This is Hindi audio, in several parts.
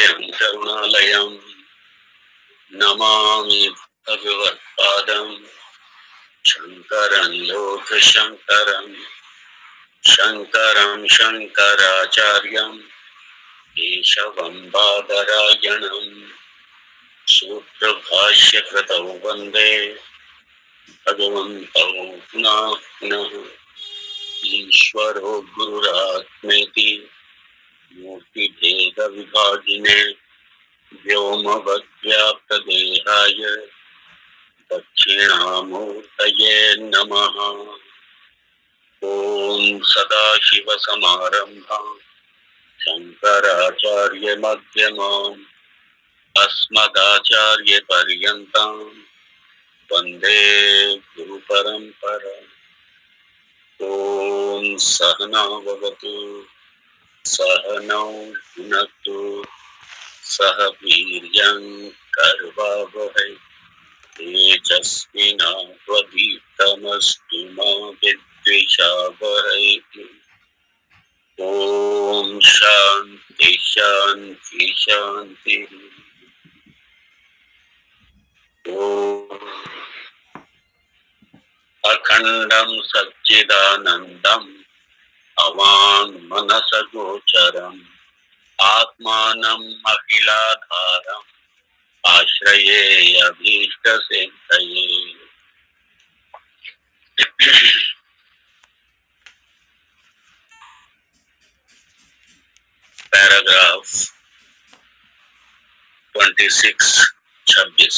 हृदयं करुणालयं नमामि भगवत्पादं शङ्करं लोकशङ्करं शङ्करं शङ्कराचार्यं केशवं बादरायणं सूत्रभाष्यकृतौ वन्दे भगवन्तौ पुनः पुनः। ईश्वरो गुरुरात्मेति मूर्तिभेद विभागिने व्योमवद्व्याप्तदेहाय दक्षिणामूर्तये नमः। ॐ सदाशिवसमारम्भां शङ्कराचार्यमध्यमाम् अस्मदाचार्यपर्यन्तां वन्दे गुरुपरम्पराम्। ॐ सहना भवतु सहनौ भुनक्तु सह वीर्यं कर्वावहै तेजस्विनावधीतमस्तु मा विद्विषावहै। ॐ शान्ति शान्ति शान्तिः। ॐ अखण्डं सच्चिदानन्दम् अवाङ् मनसगोचरम् आत्मानम् अखिलाधारम् आश्रये अभीष्टसिद्धये। पैराग्राफ 26-26।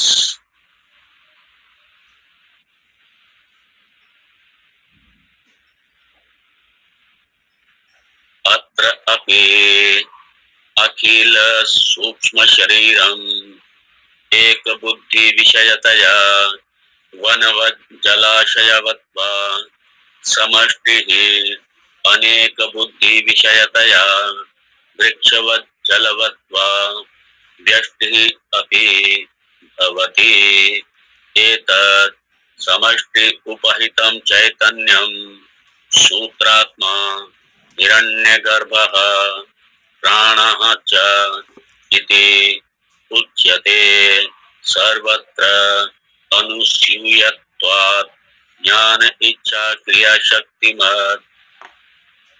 अत्र अपि अखिल सूक्ष्म शरीरम् एक बुद्धि विषयतया वनवत् जलाशयवत्वा समष्टिः अनेक बुद्धि विषयतया वृक्षवत् जलवत्वा व्यष्टिः अपि भवति। एतत् समष्टि उपहितं चैतन्यं सूत्रात्मा हिरण्यगर्भः प्राणः च इति उच्यते। सर्वत्र अनुस्यूयत्वात् ज्ञान इच्छा क्रिया शक्तिमत्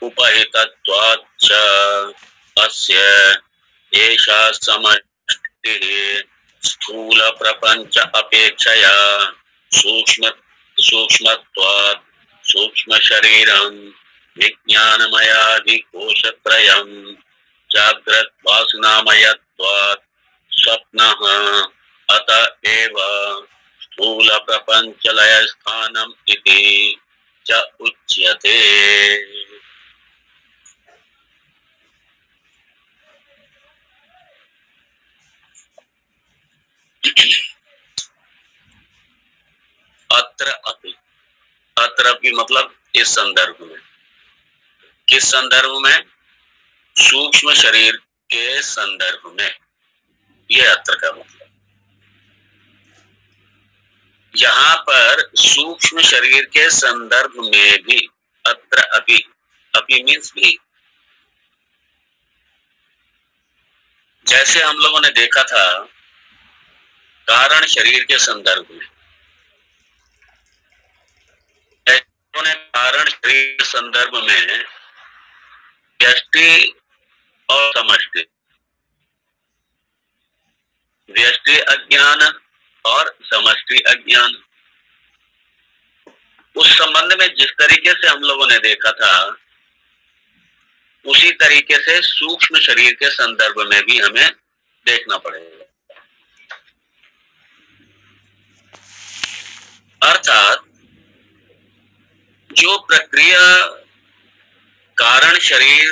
उपहितत्वात् च अस्य एषा समष्टिः स्थूल प्रपंच अपेक्षया सूक्ष्मत्वात् सूक्ष्म शरीरं विज्ञानमयादिकोशत्रयं जाग्रत् वासनामयत्वात् स्वप्नः अत एव स्थूल प्रपंच लय स्थानम् इति च उच्यते। अत्र अपि मतलब इस संदर्भ में, किस संदर्भ में? सूक्ष्म शरीर के संदर्भ में। यह अत्र का मतलब। यहाँ पर सूक्ष्म शरीर के संदर्भ में भी अत्र अपि, अपि मीन्स भी। जैसे हम लोगों ने देखा था कारण शरीर के संदर्भ में, कारण शरीर के संदर्भ में व्यष्टि और समष्टि, व्यष्टि अज्ञान और समष्टि अज्ञान, उस संबंध में जिस तरीके से हम लोगों ने देखा था उसी तरीके से सूक्ष्म शरीर के संदर्भ में भी हमें देखना पड़ेगा। अर्थात जो प्रक्रिया कारण शरीर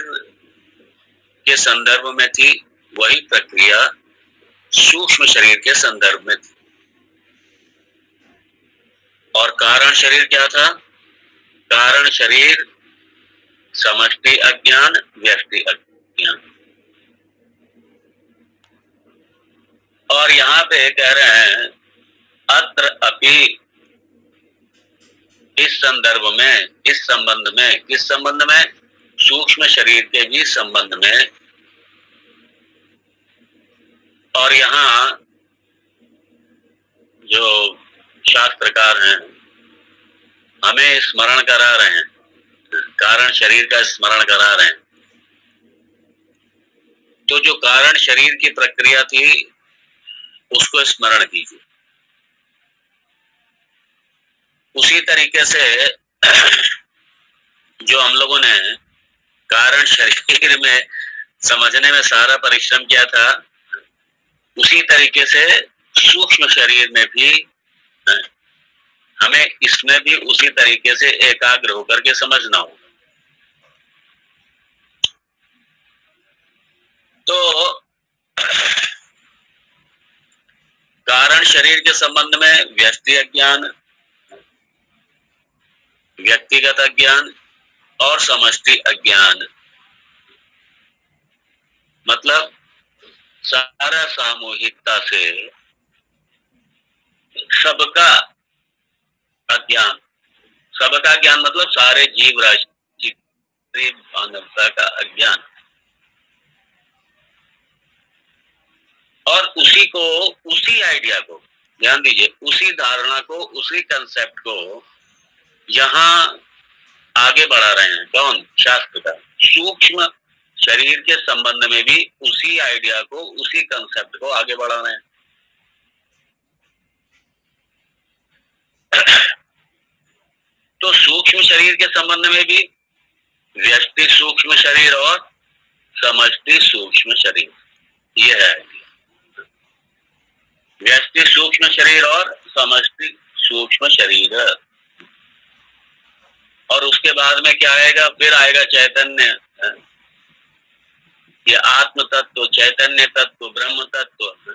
के संदर्भ में थी वही प्रक्रिया सूक्ष्म शरीर के संदर्भ में थी। और कारण शरीर क्या था? कारण शरीर समष्टि अज्ञान व्यष्टि अज्ञान। और यहाँ पे कह रहे हैं अत्र अपि, इस संदर्भ में, इस संबंध में, किस संबंध में? सूक्ष्म शरीर के भी संबंध में और यहाँ जो शास्त्रकार हैं हमें स्मरण करा रहे हैं, कारण शरीर का स्मरण करा रहे हैं। तो जो कारण शरीर की प्रक्रिया थी उसको स्मरण कीजिए। उसी तरीके से जो हम लोगों ने कारण शरीर में समझने में सारा परिश्रम किया था, उसी तरीके से सूक्ष्म शरीर में भी हमें इसमें भी उसी तरीके से एकाग्र होकर के समझना होगा। तो कारण शरीर के संबंध में व्यष्टि अज्ञान, व्यक्तिगत अज्ञान और समष्टि अज्ञान, मतलब सारा सामूहिकता से सबका अज्ञान। सबका ज्ञान मतलब सारे जीव राशि, मानवता का अज्ञान। और उसी को, उसी आइडिया को, ध्यान दीजिए, उसी धारणा को, उसी कंसेप्ट को यहाँ आगे बढ़ा रहे हैं। कौन? शास्त्रकार। सूक्ष्म शरीर के संबंध में भी उसी आइडिया को, उसी कंसेप्ट को आगे बढ़ा रहे हैं। तो सूक्ष्म शरीर के संबंध में भी व्यष्टि सूक्ष्म शरीर और समष्टि सूक्ष्म शरीर, यह है व्यष्टि सूक्ष्म शरीर और समष्टि सूक्ष्म शरीर। और उसके बाद में क्या आएगा? फिर आएगा चैतन्य, ये आत्म तत्व, चैतन्य तत्व, ब्रह्म तत्व,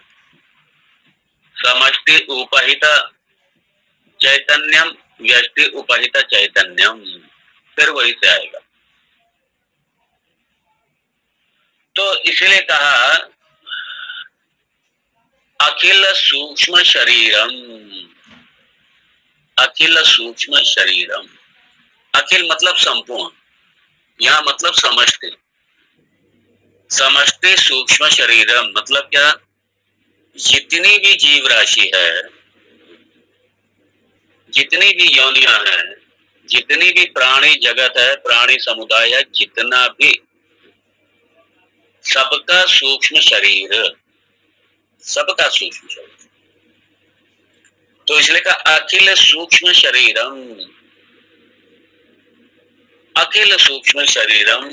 समष्टि उपहित चैतन्यम, व्यष्टि उपहित चैतन्यम, फिर वही से आएगा। तो इसलिए कहा अखिल सूक्ष्म शरीरम, अखिल सूक्ष्म शरीरम। अखिल मतलब संपूर्ण, यहाँ मतलब समष्टि। समष्टि सूक्ष्म शरीरम मतलब क्या? जितनी भी जीव राशि है, जितनी भी योनियां हैं, जितनी भी प्राणी जगत है, प्राणी समुदाय है, जितना भी, सबका सूक्ष्म शरीर, सबका सूक्ष्म शरीर। तो इसलिए कहा अखिल सूक्ष्म शरीरम, अखिल सूक्ष्म शरीरम।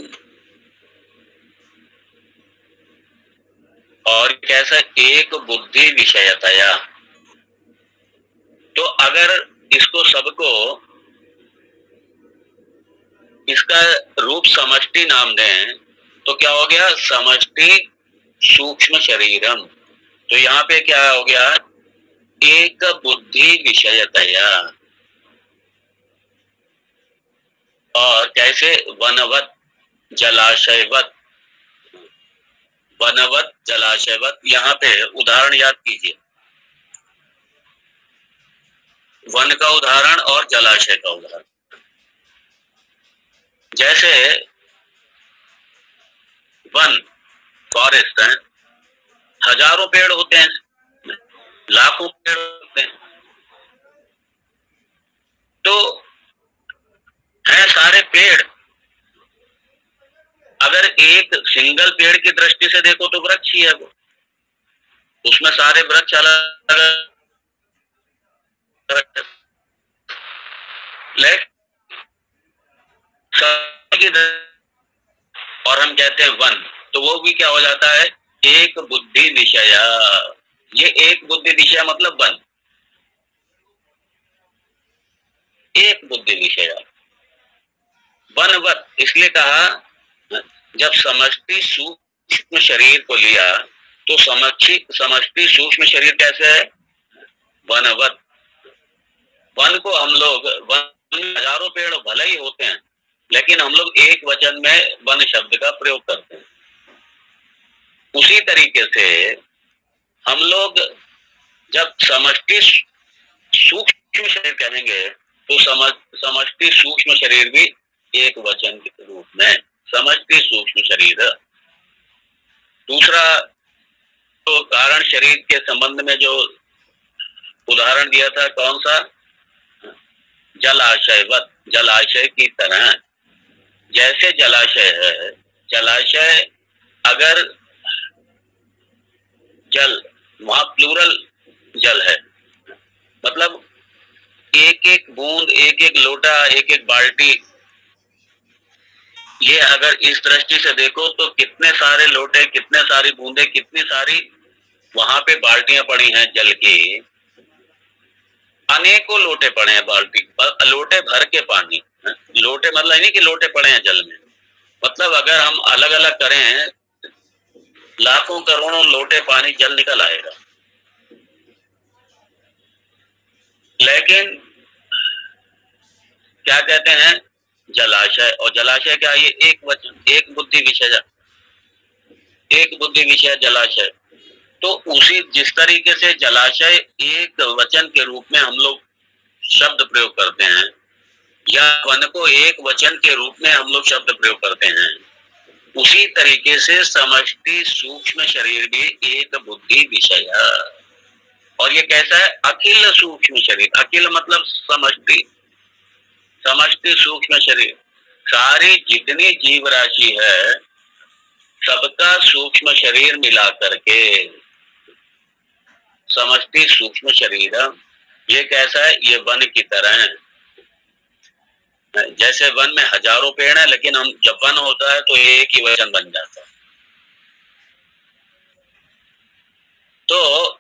और कैसा? एक बुद्धि विषयतया। तो अगर इसको सबको, इसका रूप समष्टि नाम दें तो क्या हो गया? समष्टि सूक्ष्म शरीरम। तो यहाँ पे क्या हो गया? एक बुद्धि विषयतया। और कैसे? वनवत जलाशयवत, वनवत जलाशयवत। यहाँ पे उदाहरण याद कीजिए, वन का उदाहरण और जलाशय का उदाहरण। जैसे वन, फॉरेस्ट है, हजारों पेड़ होते हैं, लाखों पेड़ होते हैं, तो है सारे पेड़। अगर एक सिंगल पेड़ की दृष्टि से देखो तो वृक्ष ही है वो, उसमें सारे वृक्ष अलग अलग, और हम कहते हैं वन, तो वो भी क्या हो जाता है? एक बुद्धि विषय। ये एक बुद्धि विषय मतलब वन, एक बुद्धि विषय, वनवत। इसलिए कहा जब समष्टि सूक्ष्म शरीर को लिया तो समष्टि सूक्ष्म शरीर कैसे है? वनवत। वन को हम लोग, वन हजारों पेड़ भले ही होते हैं, लेकिन हम लोग एक वचन में वन शब्द का प्रयोग करते हैं। उसी तरीके से हम लोग जब समष्टि सूक्ष्म शरीर कहेंगे तो समष्टि सूक्ष्म शरीर भी एक वचन के रूप में, समष्टि सूक्ष्म शरीर। दूसरा, जो कारण शरीर के संबंध में जो उदाहरण दिया था, कौन सा? जलाशयवत, जलाशय की तरह। जैसे जलाशय है, जलाशय अगर जल, वहां प्लूरल जल है, मतलब एक एक बूंद, एक एक लोटा, एक एक बाल्टी, ये अगर इस दृष्टि से देखो तो कितने सारे लोटे, कितने सारी बूंदे, कितनी सारी वहां पे बाल्टियां पड़ी हैं जल की, अनेकों लोटे पड़े हैं, बाल्टी लोटे भर के पानी। लोटे मतलब नहीं कि लोटे पड़े हैं जल में, मतलब अगर हम अलग अलग करें, लाखों करोड़ों लोटे पानी जल निकल आएगा। लेकिन क्या कहते हैं? जलाशय। और जलाशय क्या? ये एक वचन, एक बुद्धि विषय, एक बुद्धि विषय जलाशय। तो उसी जिस तरीके से जलाशय एक वचन के रूप में हम लोग शब्द प्रयोग करते हैं, या वन को एक वचन के रूप में हम लोग शब्द प्रयोग करते हैं, उसी तरीके से समष्टि सूक्ष्म शरीर भी एक बुद्धि विषय। और ये कैसा है? अखिल सूक्ष्म शरीर। अखिल मतलब समष्टि, समष्टि सूक्ष्म शरीर। सारी जितनी जीव राशि है सबका सूक्ष्म शरीर मिला करके समष्टि सूक्ष्म शरीर। ये कैसा है? ये वन की तरह है। जैसे वन में हजारों पेड़ है, लेकिन हम जब वन होता है तो एक ही वचन बन जाता है। तो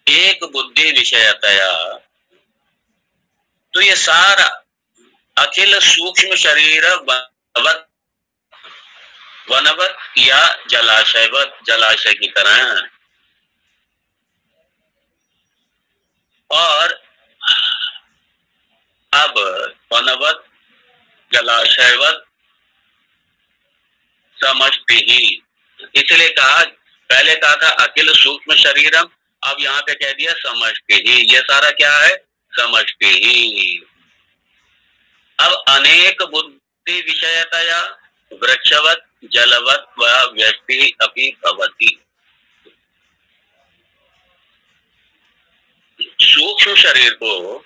एक बुद्धि विषयतया, तो ये सारा अखिल सूक्ष्म शरीर वनवत, वनवत या जलाशयवत, जलाशय की तरह। और अब वनवत जलाशयवत समष्टि ही, इसलिए कहा, पहले कहा था अखिल सूक्ष्म शरीरम, अब यहाँ पे कह दिया समष्टि ही। ये सारा क्या है? समष्टि ही। अब अनेक बुद्धि विषयतया वृक्षवत जलवत व व्यष्टि अपि भवति। सूक्ष्म शरीर को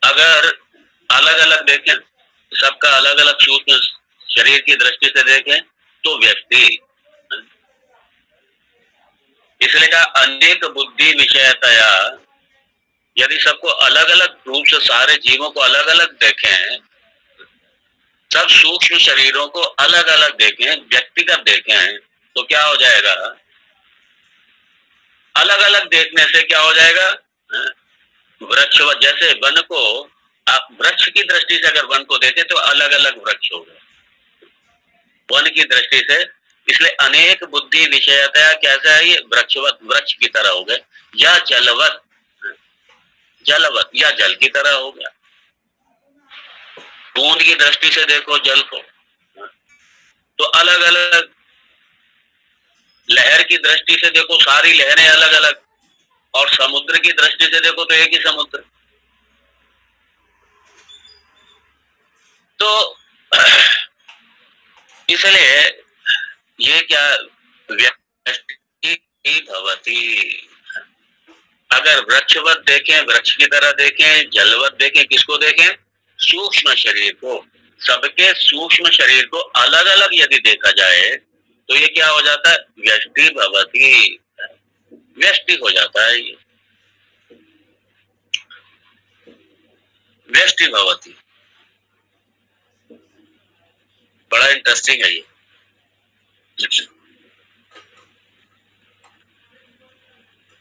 अगर अलग अलग देखें, सबका अलग अलग सूक्ष्म शरीर की दृष्टि से देखें तो व्यक्ति, इसलिए कहा अनेक बुद्धि विषयतया, यदि सबको अलग अलग रूप से, सारे जीवों को अलग अलग देखें, सब सूक्ष्म शरीरों को अलग अलग देखें, व्यक्तिगत देखें, तो क्या हो जाएगा? अलग अलग देखने से क्या हो जाएगा? वृक्ष, जैसे वन को आप वृक्ष की दृष्टि से अगर वन को देखें तो अलग अलग वृक्ष हो गए वन की दृष्टि से। इसलिए अनेक बुद्धि विषयतया कैसा है? ये वृक्षवत, वृक्ष की तरह हो गए, या जलवत, जलवत या जल की तरह हो गया। बूंद की दृष्टि से देखो जल को तो अलग अलग, लहर की दृष्टि से देखो सारी लहरें अलग अलग, और समुद्र की दृष्टि से देखो तो एक ही समुद्र। तो इसलिए ये क्या? व्यष्टि भवति। अगर वृक्षवत देखें, वृक्ष की तरह देखें, जलवत देखें, किसको देखें? सूक्ष्म शरीर को। सबके सूक्ष्म शरीर को अलग अलग यदि देखा जाए तो ये क्या हो जाता है? व्यष्टि भवति, व्यष्टि हो जाता है। ये व्यष्टि भवति, बड़ा इंटरेस्टिंग है ये।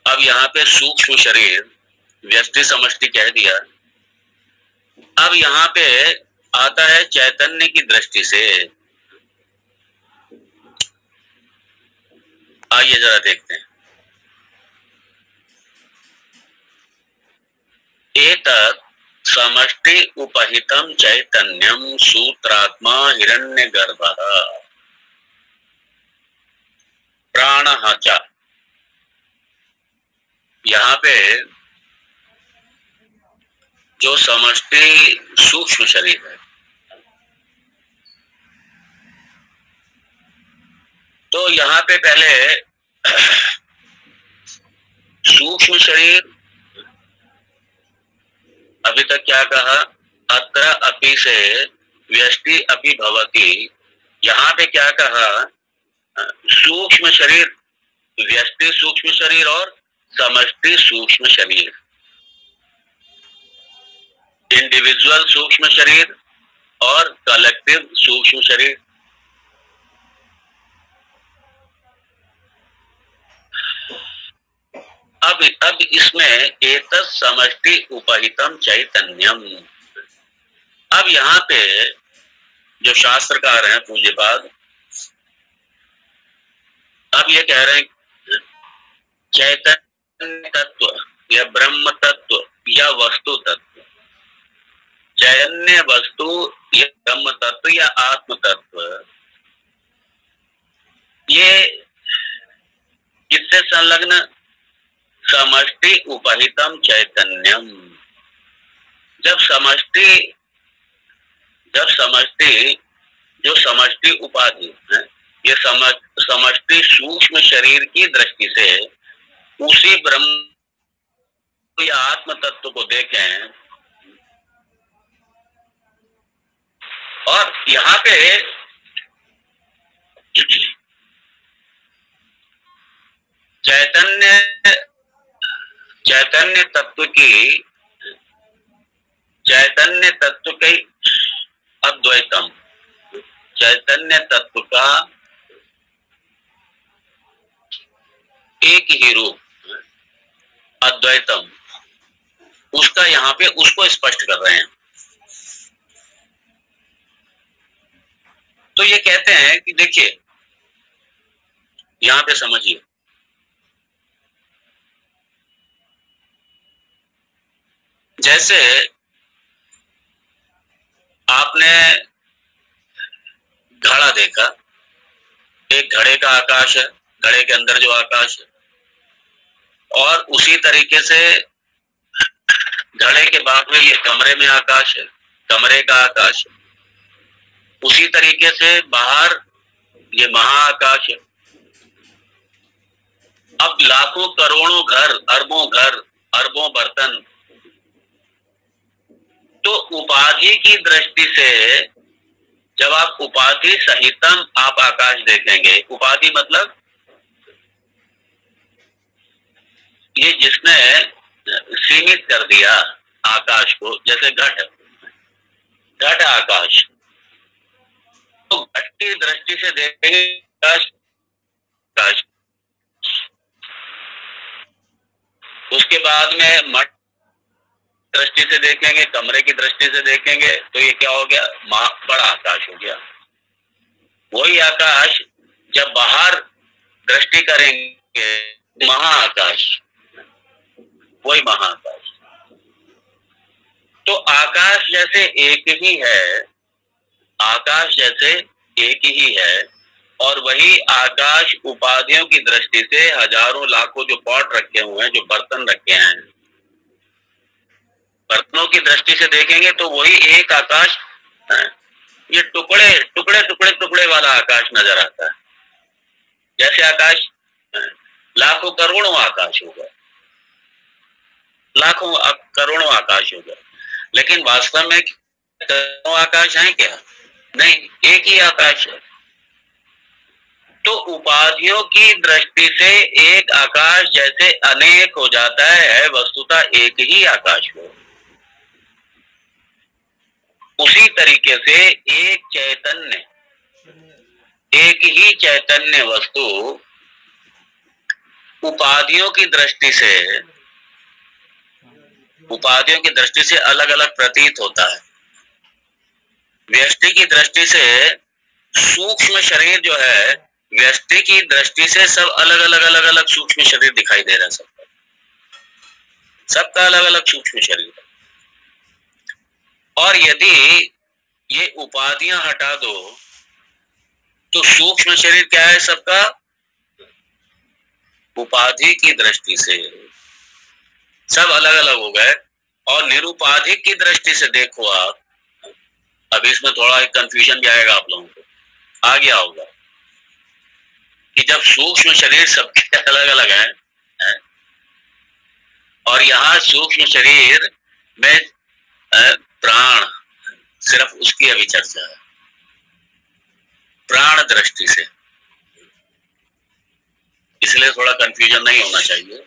अब यहाँ पे सूक्ष्म शरीर व्यष्टि समष्टि कह दिया। अब यहाँ पे आता है चैतन्य की दृष्टि से। आइए जरा देखते हैं। एतत् समष्टि उपहितम चैतन्यम सूत्रात्मा हिरण्यगर्भः प्राणः च। यहाँ पे जो समष्टि सूक्ष्म शरीर है, तो यहाँ पे पहले सूक्ष्म शरीर, अभी तक क्या कहा, अत्र अपि से व्यष्टि अपि भवति। यहाँ पे क्या कहा, सूक्ष्म शरीर, व्यष्टि सूक्ष्म शरीर और समष्टि सूक्ष्म शरीर, इंडिविजुअल सूक्ष्म शरीर और कलेक्टिव सूक्ष्म शरीर। अब इसमें एतत् समष्टि उपहितम चैतन्यम। अब यहाँ पे जो शास्त्रकार हैं पूज्यपाद, अब ये कह रहे हैं चैतन्य तत्व या ब्रह्म तत्व या वस्तु तत्व, चैतन्य वस्तु या ब्रह्म तत्व या आत्म तत्व, ये किससे संलग्न, समष्टि उपहितम चैतन्यम। जब समष्टि जो समष्टि उपाधि है, ये समष्टि सूक्ष्म शरीर की दृष्टि से उसी ब्रह्म या आत्म तत्व को देखें, और यहाँ पे चैतन्य तत्व की अद्वैतम, चैतन्य तत्व का एक ही रूप अद्वैतम, उसका यहाँ पे उसको स्पष्ट कर रहे हैं। तो ये कहते हैं कि देखिए यहाँ पे समझिए, जैसे आपने घड़ा देखा, एक घड़े का आकाश है, घड़े के अंदर जो आकाश है, और उसी तरीके से घड़े के बाद में ये कमरे में आकाश है, कमरे का आकाश है, उसी तरीके से बाहर ये महाआकाश है। अब लाखों करोड़ों घर, अरबों बर्तन, तो उपाधि की दृष्टि से जब आप उपाधि सहितम आप आकाश देखेंगे, उपाधि मतलब ये जिसने सीमित कर दिया आकाश को, जैसे घट आकाश, तो घट की दृष्टि से देखेंगे आकाश, उसके बाद में मठ दृष्टि से देखेंगे, कमरे की दृष्टि से देखेंगे, तो ये क्या हो गया, बड़ा आकाश हो गया। वही आकाश जब बाहर दृष्टि करेंगे, महाआकाश, वही महाआकाश। तो आकाश जैसे एक ही है, आकाश जैसे एक ही है, और वही आकाश उपाधियों की दृष्टि से हजारों लाखों जो पॉट रखे हुए हैं, जो बर्तन रखे हैं, बर्तनों की दृष्टि से देखेंगे तो वही एक आकाश है। ये टुकड़े वाला आकाश नजर आता है। जैसे आकाश लाखों करोड़ों आकाश होगा, लाखों करोड़ों आकाश होगा, लेकिन वास्तव में करोड़ों आकाश हैं क्या? नहीं, एक ही आकाश है। तो उपाधियों की दृष्टि से एक आकाश जैसे अनेक हो जाता है, वस्तुतः एक ही आकाश हो। उसी तरीके से एक ही चैतन्य वस्तु उपाधियों की दृष्टि से अलग अलग प्रतीत होता है। व्यष्टि की दृष्टि से सूक्ष्म शरीर जो है, व्यष्टि की दृष्टि से सब अलग अलग सूक्ष्म शरीर दिखाई दे रहा है, सबका अलग अलग सूक्ष्म शरीर है। और यदि ये उपाधियां हटा दो तो सूक्ष्म शरीर क्या है सबका? उपाधि की दृष्टि से सब अलग अलग हो गए। और निरुपाधिक की दृष्टि से देखो आप, अब इसमें थोड़ा एक कंफ्यूजन भी आएगा आप लोगों को, आ गया होगा। कि जब सूक्ष्म शरीर सबके अलग अलग है और यहाँ सूक्ष्म शरीर में प्राण सिर्फ उसकी अभी चर्चा है, प्राण दृष्टि से, इसलिए थोड़ा कंफ्यूजन नहीं होना चाहिए।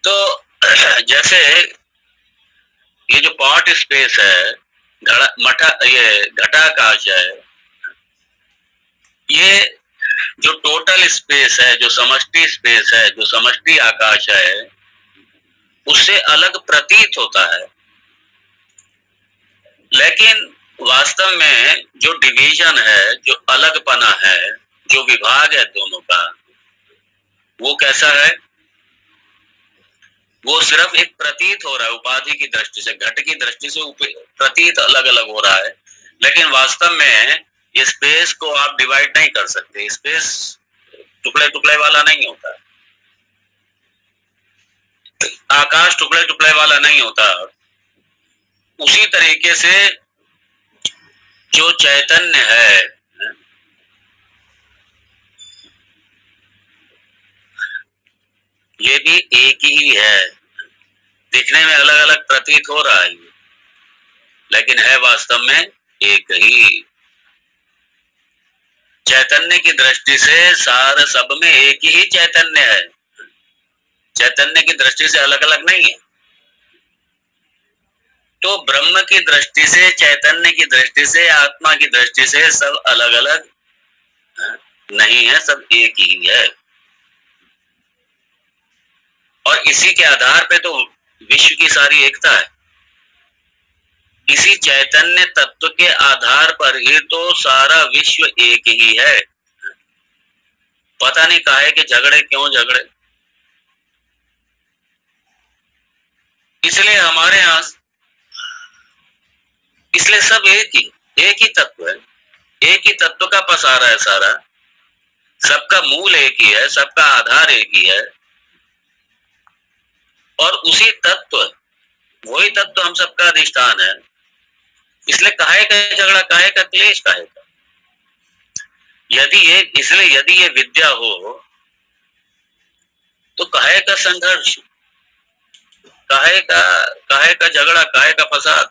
तो जैसे ये जो पॉट स्पेस है, ये घटाकाश है, ये जो टोटल स्पेस है, जो समष्टि स्पेस है, जो समष्टि आकाश है, उससे अलग प्रतीत होता है, लेकिन वास्तव में जो डिवीजन है, जो अलगपना है, जो विभाग है दोनों का, वो कैसा है? वो सिर्फ एक प्रतीत हो रहा है उपाधि की दृष्टि से, घट की दृष्टि से प्रतीत अलग अलग हो रहा है, लेकिन वास्तव में ये स्पेस को आप डिवाइड नहीं कर सकते। स्पेस टुकड़े टुकड़े वाला नहीं होता, आकाश टुकड़े टुकड़े वाला नहीं होता। उसी तरीके से जो चैतन्य है, ये भी एक ही है, दिखने में अलग अलग प्रतीत हो रहा है, लेकिन है वास्तव में एक ही। चैतन्य की दृष्टि से सार सब में एक ही चैतन्य है, चैतन्य की दृष्टि से अलग अलग नहीं है। तो ब्रह्म की दृष्टि से, चैतन्य की दृष्टि से, आत्मा की दृष्टि से सब अलग अलग नहीं है, सब एक ही है। और इसी के आधार पे तो विश्व की सारी एकता है, इसी चैतन्य तत्व के आधार पर ही तो सारा विश्व एक ही है। पता नहीं काहे के झगड़े, क्यों झगड़े? इसलिए हमारे यहां, इसलिए सब एक ही तत्व है, एक ही तत्व का पसारा है सारा, सबका मूल एक ही है, सबका आधार एक ही है, और उसी तत्व, वही तत्व हम सबका अधिष्ठान है। इसलिए काहे का झगड़ा, काहे का क्लेश, काहे का? इसलिए यदि ये विद्या हो तो काहे का संघर्ष, काहे का झगड़ा, काहे का फसाद?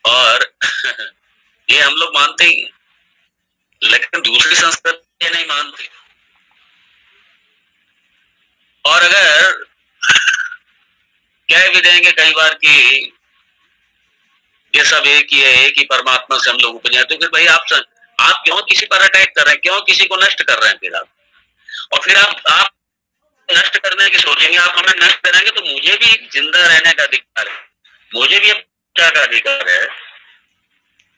और ये हम लोग मानते ही, लेकिन दूसरी संस्कृति नहीं मानती। और अगर कह भी देंगे कई बार कि ये सब एक ही है, एक ही परमात्मा से हम लोग उपजे हैं, तो फिर भाई आप क्यों किसी पर अटैक कर रहे हैं, क्यों किसी को नष्ट कर रहे हैं? फिर आप, और फिर आप नष्ट करने की सोचेंगे, आप हमें नष्ट करेंगे तो मुझे भी जिंदा रहने का अधिकार है, मुझे भी रक्षा का अधिकार है।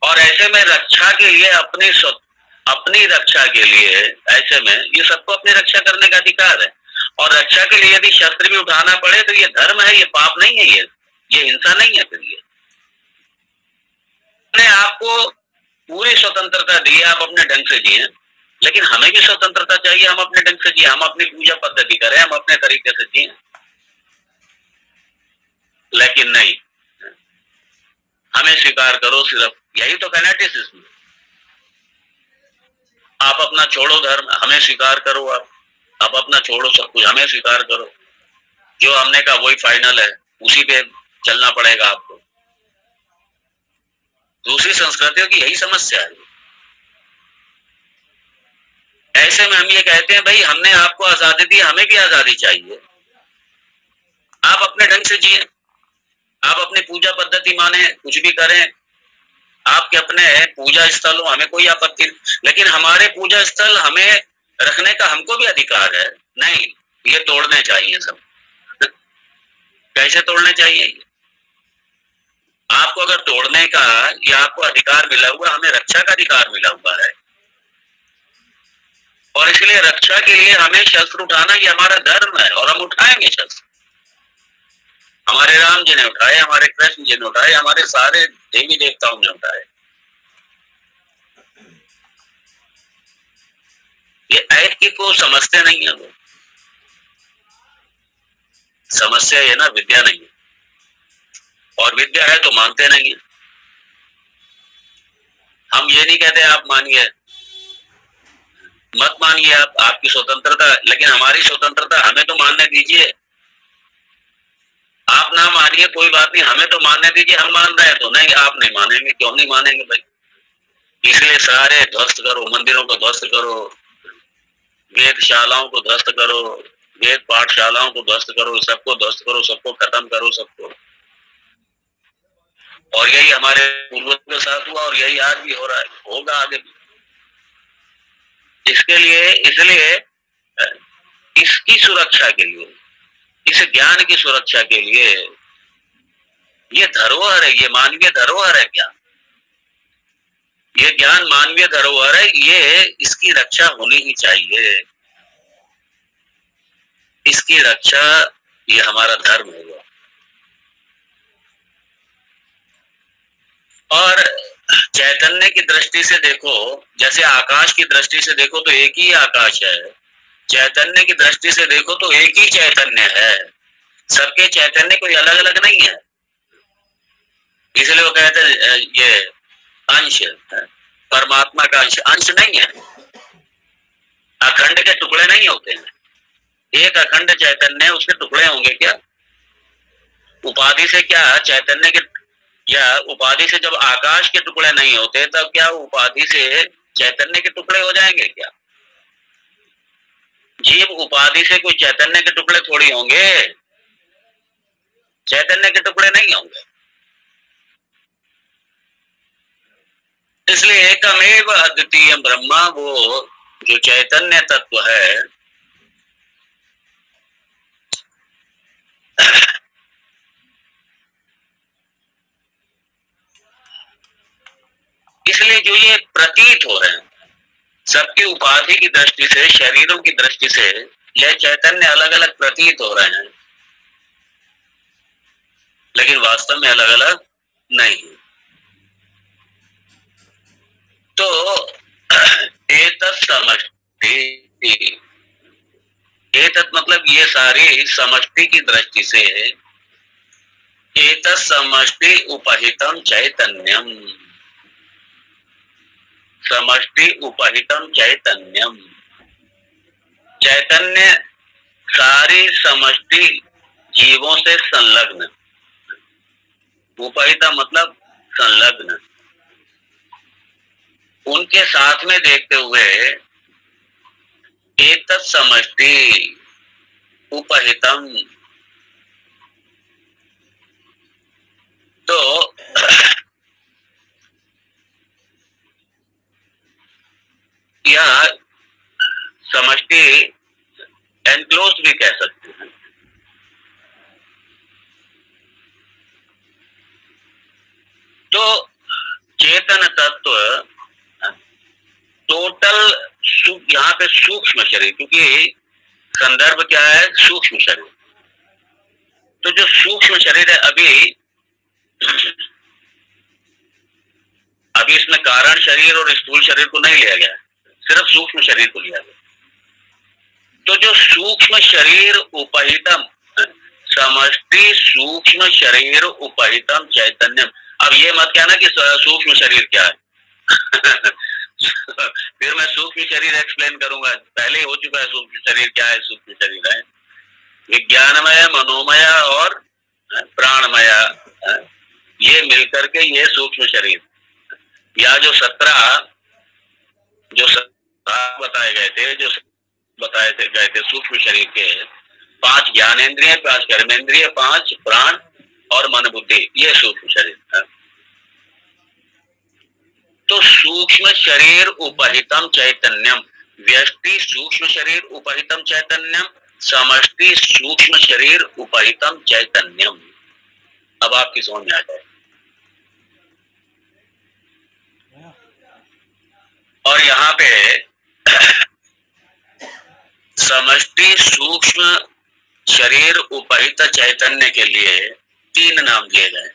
और ऐसे में रक्षा के लिए, अपनी रक्षा के लिए, ऐसे में ये सबको अपनी रक्षा करने का अधिकार है। और रक्षा के लिए यदि शस्त्र भी उठाना पड़े तो ये धर्म है, ये पाप नहीं है, ये हिंसा नहीं है। फिर ये ने आपको पूरी स्वतंत्रता दी है, आप अपने ढंग से जिए, लेकिन हमें भी स्वतंत्रता चाहिए, हम अपने ढंग से जिए, हम अपनी पूजा पद्धति करें, हम अपने तरीके से जिए। लेकिन नहीं, हमें स्वीकार करो, सिर्फ यही तो फैनेटिसिज्म। आप अपना छोड़ो धर्म, हमें स्वीकार करो, आप अपना छोड़ो सब कुछ, हमें स्वीकार करो, जो हमने कहा वही फाइनल है, उसी पे चलना पड़ेगा आपको। दूसरी संस्कृतियों की यही समस्या है। ऐसे में हम ये कहते हैं भाई हमने आपको आजादी दी, हमें भी आजादी चाहिए, आप अपने ढंग से जिए, आप अपनी पूजा पद्धति माने, कुछ भी करें, आपके अपने पूजा स्थल हो, हमें कोई आपत्ति नहीं, लेकिन हमारे पूजा स्थल हमें रखने का हमको भी अधिकार है। नहीं, ये तोड़ने चाहिए सब। कैसे तोड़ने चाहिए? आपको अगर तोड़ने का या आपको अधिकार मिला हुआ, हमें रक्षा का अधिकार मिला हुआ है, और इसलिए रक्षा के लिए हमें शस्त्र उठाना ये हमारा धर्म है, और हम उठाएंगे शस्त्र। हमारे राम जी ने उठाए, हमारे कृष्ण जी ने उठाए, हमारे सारे देवी देवताओं ने उठाए। ये ऐक्य को समझते नहीं है वो। समस्या ये ना विद्या नहीं है, और विद्या है तो मानते नहीं है। हम ये नहीं कहते आप मानिए, मत मानिए, आप आपकी स्वतंत्रता, लेकिन हमारी स्वतंत्रता हमें तो मानने दीजिए। आप ना मानिए कोई बात नहीं, हमें तो मानने दीजिए, हम मान रहे हैं तो। नहीं, आप नहीं मानेंगे, क्यों नहीं मानेंगे भाई? इसलिए सारे ध्वस्त करो, मंदिरों को ध्वस्त करो, वेदशालाओं को ध्वस्त करो, वेद पाठशालाओं को ध्वस्त करो, सबको ध्वस्त करो, सबको खत्म करो, सबको। और यही हमारे पूर्वजों के साथ हुआ और यही आज भी हो रहा है, होगा आगे भी। इसके लिए, इसलिए इसकी सुरक्षा के लिए, इस ज्ञान की सुरक्षा के लिए, ये धरोहर है, ये मानवीय धरोहर है ज्ञान, ये ज्ञान मानवीय धरोहर है, ये इसकी रक्षा होनी ही चाहिए। इसकी रक्षा ये हमारा धर्म होगा। और चैतन्य की दृष्टि से देखो, जैसे आकाश की दृष्टि से देखो तो एक ही आकाश है, चैतन्य की दृष्टि से देखो तो एक ही चैतन्य है। सबके चैतन्य कोई अलग अलग नहीं है। इसलिए वो कहते हैं ये अंश है, परमात्मा का अंश, अंश नहीं है, अखंड के टुकड़े नहीं होते हैं। एक अखंड चैतन्य, उसके टुकड़े होंगे क्या? उपाधि से क्या चैतन्य के, या उपाधि से जब आकाश के टुकड़े नहीं होते तब क्या उपाधि से चैतन्य के टुकड़े हो जाएंगे क्या? जीव उपाधि से कोई चैतन्य के टुकड़े थोड़ी होंगे, चैतन्य के टुकड़े नहीं होंगे। इसलिए एकमेव अद्वितीय ब्रह्मा, वो जो चैतन्य तत्व है, इसलिए जो ये प्रतीत हो रहे हैं सबकी उपाधि की दृष्टि से, शरीरों की दृष्टि से, यह चैतन्य अलग अलग प्रतीत हो रहे हैं, लेकिन वास्तव में अलग अलग नहीं। तो एतत् समष्टि, एतत् मतलब ये सारी समष्टि की दृष्टि से, एतत् समष्टि उपहितम चैतन्यम, समष्टि उपहितम चैतन्यम, चैतन्य सारी समष्टि जीवों से संलग्न, उपहिता मतलब संलग्न, उनके साथ में देखते हुए एतत् समष्टि उपहितम। तो यह समष्टि एनक्लोज भी कह सकते हैं। तो चेतन तत्व टोटल, यहाँ पे सूक्ष्म शरीर, क्योंकि संदर्भ क्या है? सूक्ष्म शरीर। तो जो सूक्ष्म शरीर है, अभी इसमें कारण शरीर और स्थूल शरीर को नहीं लिया गया, सिर्फ सूक्ष्म शरीर को लिया गया। तो जो सूक्ष्म शरीर उपहितम, समष्टि सूक्ष्म शरीर उपहितम चैतन्यम। अब ये मत कहना कि सूक्ष्म शरीर क्या है फिर मैं सूक्ष्म शरीर एक्सप्लेन करूंगा, पहले हो चुका है सूक्ष्म शरीर क्या है। सूक्ष्म शरीर है विज्ञानमय, मनोमय और प्राणमय, ये मिलकर के ये सूक्ष्म शरीर, या जो 17 बताए गए थे, जो बताए गए थे सूक्ष्म शरीर के, 5 ज्ञानेंद्रिय, 5 कर्मेंद्रिय, 5 प्राण और मन बुद्धि, ये सूक्ष्म शरीर है। तो सूक्ष्म शरीर उपहितम चैतन्यम, व्यष्टि सूक्ष्म शरीर उपहितम चैतन्यम, समष्टि सूक्ष्म शरीर उपहितम चैतन्यम। अब आपकी समझ में आ जाए। और यहाँ पे समष्टि सूक्ष्म शरीर उपहित चैतन्य के लिए 3 नाम दिए गए।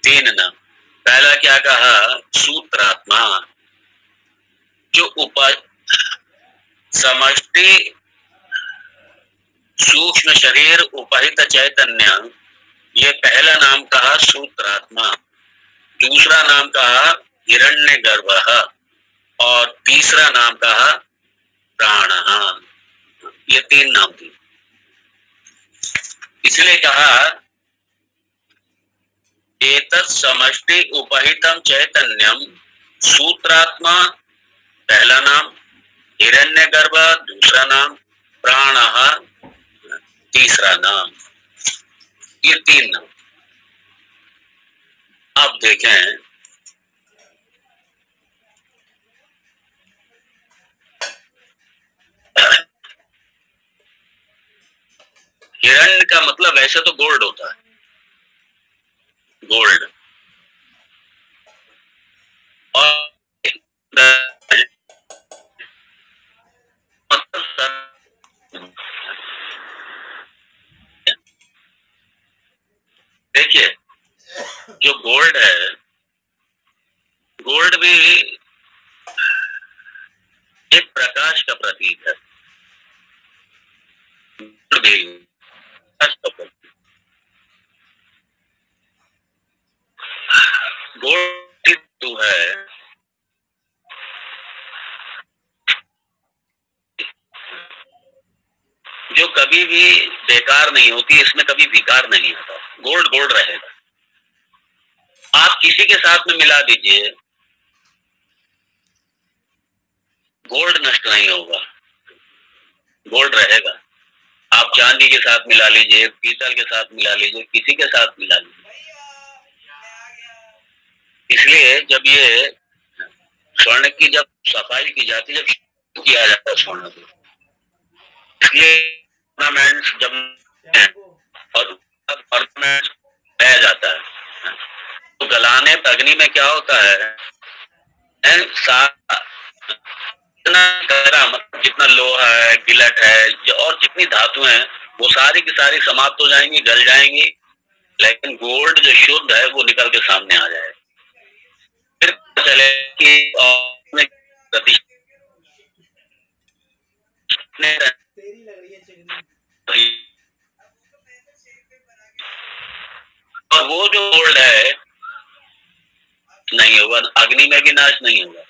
3 नाम। पहला क्या कहा? सूत्रात्मा, जो समष्टि सूक्ष्म शरीर उपहित चैतन्य, ये पहला नाम कहा सूत्रात्मा, दूसरा नाम कहा हिरण्यगर्भ और तीसरा नाम कहा प्राण। ये 3 नाम थे। इसलिए कहा एतत् समष्टि उपहितम चैतन्यम सूत्रात्मा पहला नाम, हिरण्यगर्भ दूसरा नाम, प्राण तीसरा नाम। ये 3 नाम। अब देखें हिरण्य का मतलब वैसे तो गोल्ड होता है, गोल्ड, और देखिए जो गोल्ड है, गोल्ड भी एक प्रकाश का प्रतीक है, गोल्ड जो है जो कभी भी बेकार नहीं होती, इसमें कभी विकार नहीं होता, गोल्ड गोल्ड रहेगा। आप किसी के साथ में मिला दीजिए, गोल्ड नष्ट नहीं होगा, गोल्ड रहेगा। आप चांदी के साथ मिला लीजिए, पीतल के साथ मिला लीजिए, किसी के साथ मिला लीजिए। इसलिए जब ये स्वर्ण की जब सफाई की जाती है, जब किया जाता है स्वर्ण को, इसलिए ऑर्नामेंट्स जब और ऑर्नामेंट्स बनाया जाता है तो गलाने अग्नि में क्या होता है, मतलब जितना लोहा है, गिलट है और जितनी धातु है वो सारी की सारी समाप्त हो जाएंगी, गल जाएंगी, लेकिन गोल्ड जो शुद्ध है वो निकल के सामने आ जाएगा। फिर चले कि और वो जो गोल्ड है नहीं होगा, अग्नि में भी नाश नहीं होगा,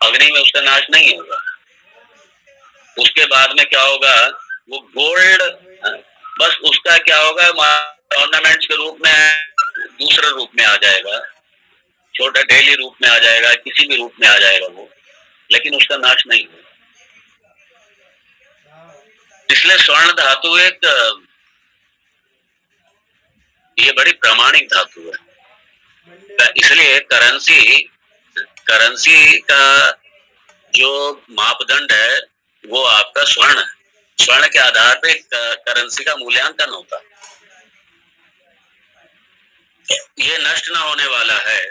अग्नि में उसका नाश नहीं होगा। उसके बाद में क्या होगा, वो गोल्ड बस उसका क्या होगा, ऑर्नामेंट्स के रूप में दूसरे रूप में आ जाएगा, छोटा डेली रूप में आ जाएगा, किसी भी रूप में आ जाएगा वो, लेकिन उसका नाश नहीं होगा। इसलिए स्वर्ण धातु एक ये बड़ी प्रामाणिक धातु है। इसलिए करेंसी का जो मापदंड है वो आपका स्वर्ण है। स्वर्ण के आधार पे करेंसी का मूल्यांकन होता है। ये नष्ट ना होने वाला है।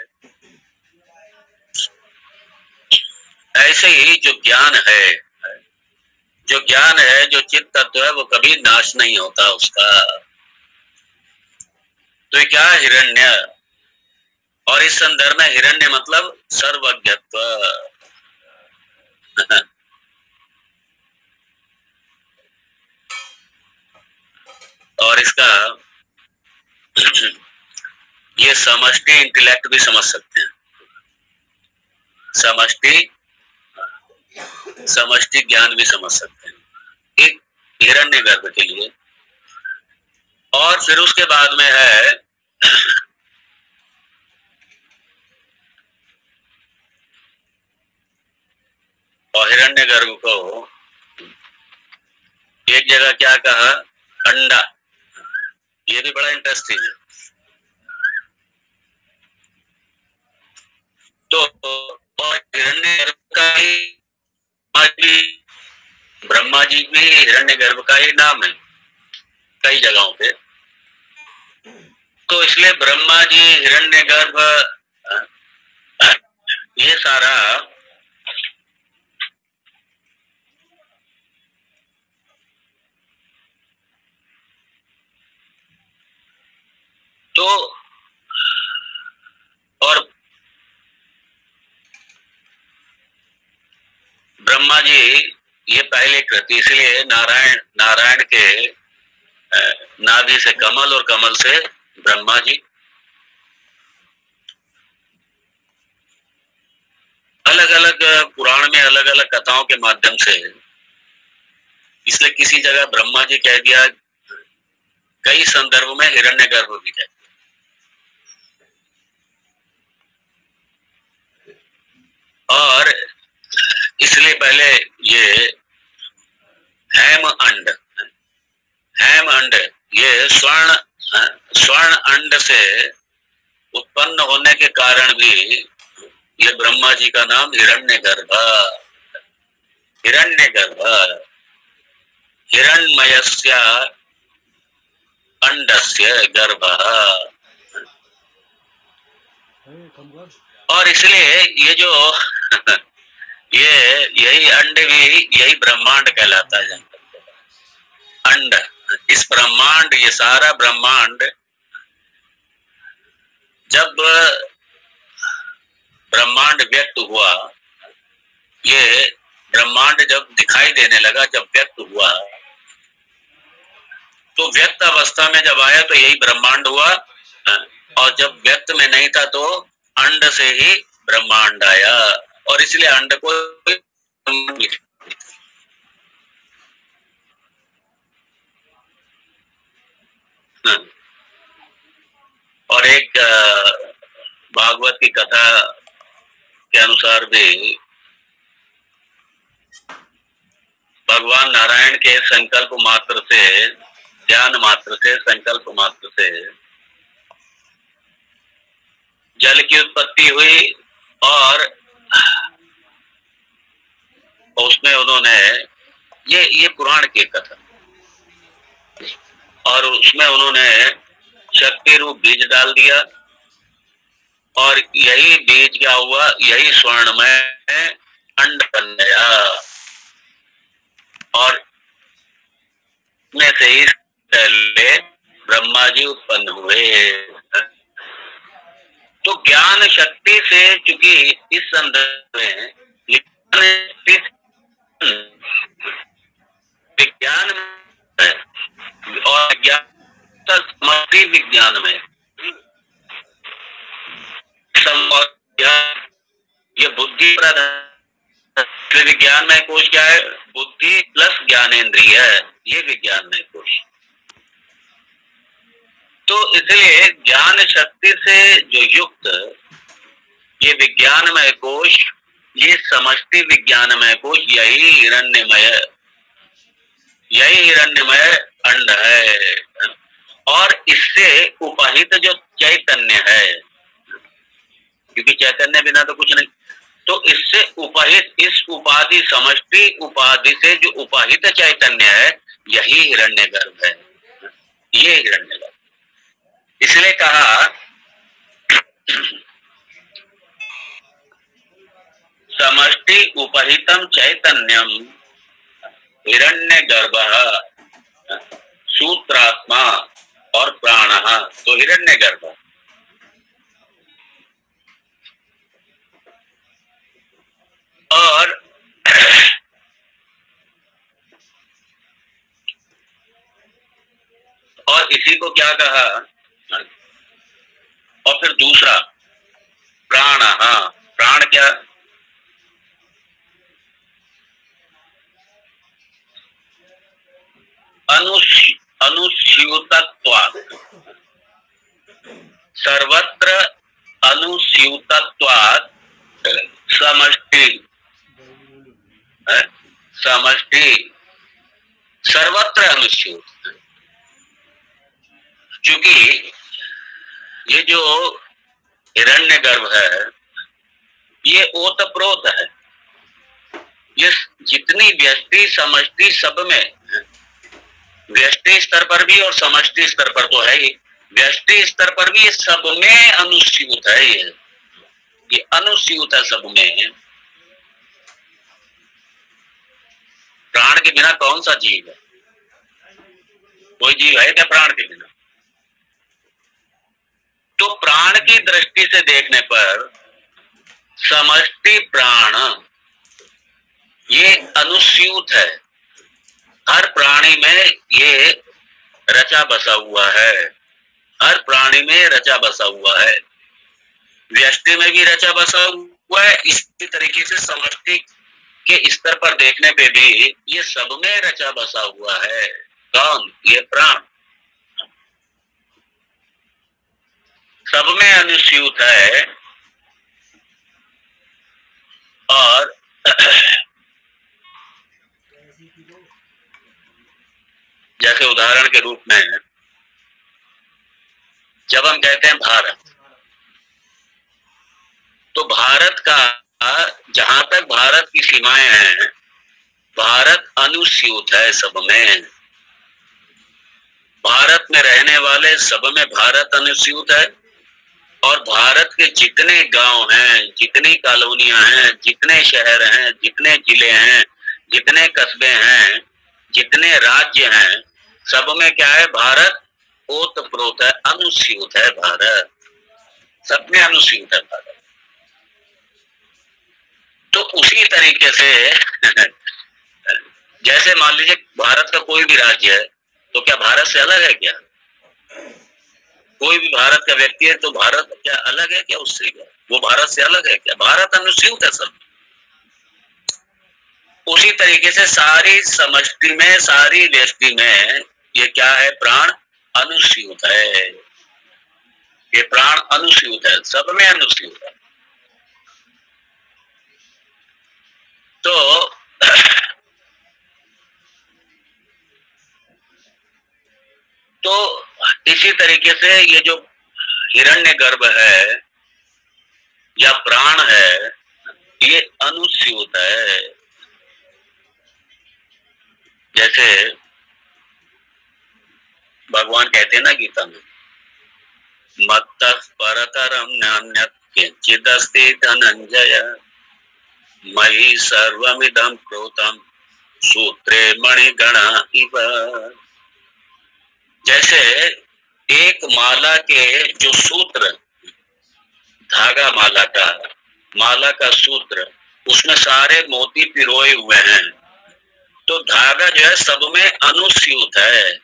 ऐसे ही जो ज्ञान है, जो चित्त तत्व है, वो कभी नाश नहीं होता उसका। तो ये क्या हिरण्य, और इस संदर्भ में हिरण्य मतलब सर्वज्ञत्व। और इसका ये समष्टि इंटेलेक्ट भी समझ सकते हैं, समष्टि ज्ञान भी समझ सकते हैं एक हिरण्यगर्भ के लिए। और फिर उसके बाद में है और हिरण्यगर्भ को एक जगह क्या कहा, अंडा। ये भी बड़ा इंटरेस्टिंग है। तो और हिरण्यगर्भ का ही ब्रह्मा जी भी हिरण्यगर्भ का ही नाम है कई जगहों पे। तो इसलिए ब्रह्मा जी, हिरण्यगर्भ, ये सारा तो और ब्रह्मा जी ये पहले कृति, इसलिए नारायण, नारायण के नाभि से कमल और कमल से ब्रह्मा जी। अलग अलग पुराण में अलग अलग कथाओं के माध्यम से, इसलिए किसी जगह ब्रह्मा जी कह दिया, कई संदर्भ में हिरण्यगर्भ भी कह दिया। और इसलिए पहले ये हेम अंड, हेम अंड, ये स्वर्ण अंड से उत्पन्न होने के कारण भी ये ब्रह्मा जी का नाम हिरण्यगर्भ, हिरण्यगर्भ, हिरण्मयस्य अंडस्य गर्भः। और इसलिए ये जो ये यही अंड भी यही ब्रह्मांड कहलाता है। अंड, इस ब्रह्मांड, ये सारा ब्रह्मांड जब ब्रह्मांड व्यक्त हुआ, ये ब्रह्मांड जब दिखाई देने लगा, जब व्यक्त हुआ, तो व्यक्त अवस्था में जब आया तो यही ब्रह्मांड हुआ, और जब व्यक्त में नहीं था तो अंड से ही ब्रह्मांड आया। और इसलिए अंड को और एक भागवत की कथा के अनुसार भी भगवान नारायण के संकल्प मात्र से, ज्ञान मात्र से, संकल्प मात्र से जल की उत्पत्ति हुई, और उसमें उन्होंने ये पुराण की कथा, और उसमें उन्होंने शक्ति रूप बीज डाल दिया, और यही बीज क्या हुआ, यही स्वर्ण में अंड बन गया, और में से ही पहले ब्रह्मा जी उत्पन्न हुए। तो ज्ञान शक्ति से, चूंकि इस संदर्भ में विज्ञान में और समष्टि विज्ञान में, ये बुद्धि प्रधान विज्ञान में कोश क्या है, बुद्धि प्लस ज्ञानेंद्रिय है, ये विज्ञान में कोश। तो इसलिए ज्ञान शक्ति से जो युक्त ये विज्ञानमय कोश, ये समष्टि विज्ञानमय कोश, यही हिरण्यमय, यही हिरण्यमय अंड है। और इससे उपाहित जो चैतन्य है, क्योंकि चैतन्य बिना तो कुछ नहीं, तो इससे उपाहित, इस उपाधि, समष्टि उपाधि से जो उपाहित चैतन्य है, यही हिरण्यगर्भ है, ये हिरण्यगर्भ। इसलिए कहा समष्टि उपहितम चैतन्यम हिरण्यगर्भः सूत्रात्मा और प्राणः, तो हिरण्यगर्भ। और इसी को क्या कहा, और फिर दूसरा प्राण, हाँ, प्राण क्या, अनुस्यूतत्वात्, सर्वत्र अनुस्यूतत्वात् समष्टि, समष्टि सर्वत्र अनुस्यूत। क्योंकि ये जो हिरण्यगर्भ है, ये ओतप्रोत है, ये जितनी व्यष्टि समष्टि सब में, व्यष्टि स्तर पर भी और समष्टि स्तर पर तो है ही, व्यष्टि स्तर पर भी ये सब में अनुस्यूत है, ये अनुस्यूत है सब में। प्राण के बिना कौन सा जीव है, कोई जीव है क्या प्राण के बिना? तो प्राण की दृष्टि से देखने पर समष्टि प्राण ये अनुस्यूत है, हर प्राणी में ये रचा बसा हुआ है, हर प्राणी में रचा बसा हुआ है, व्यष्टि में भी रचा बसा हुआ है। इसी तरीके से समष्टि के स्तर पर देखने पे भी ये सब में रचा बसा हुआ है। कौन? ये प्राण सब में अनुस्यूत है। और जैसे उदाहरण के रूप में जब हम कहते हैं भारत, तो भारत का जहां तक भारत की सीमाएं हैं, भारत अनुस्यूत है सब में। भारत में रहने वाले सब में भारत अनुस्यूत है। और भारत के जितने गांव हैं, जितनी कॉलोनियां हैं, जितने शहर हैं, जितने जिले हैं, जितने कस्बे हैं, जितने राज्य हैं, सब में क्या है? भारत ओतप्रोत है, अनुस्यूत है भारत, सब में अनुस्यूत है भारत। तो उसी तरीके से जैसे मान लीजिए भारत का कोई भी राज्य है, तो क्या भारत से अलग है क्या? कोई भी भारत का व्यक्ति है तो भारत क्या अलग है क्या उससे? क्या वो भारत से अलग है क्या? भारत अनुस्यूत है सब। उसी तरीके से सारी समष्टि में, सारी व्यष्टि में ये क्या है? प्राण अनुस्यूत है। ये प्राण अनुस्यूत है, सब में अनुस्यूत है। तो इसी तरीके से ये जो हिरण्यगर्भ है या प्राण है, ये अनुस्यूत है। जैसे भगवान कहते हैं ना गीता में, मत्तः परतरम नान्यत् किंचिदस्ति धनंजय मयि सर्वमिदं प्रोतं सूत्रे मणिगणा इव। जैसे एक माला के जो सूत्र, धागा माला का सूत्र, उसमें सारे मोती पिरोए हुए हैं, तो धागा जो है सब में अनुस्यूत है,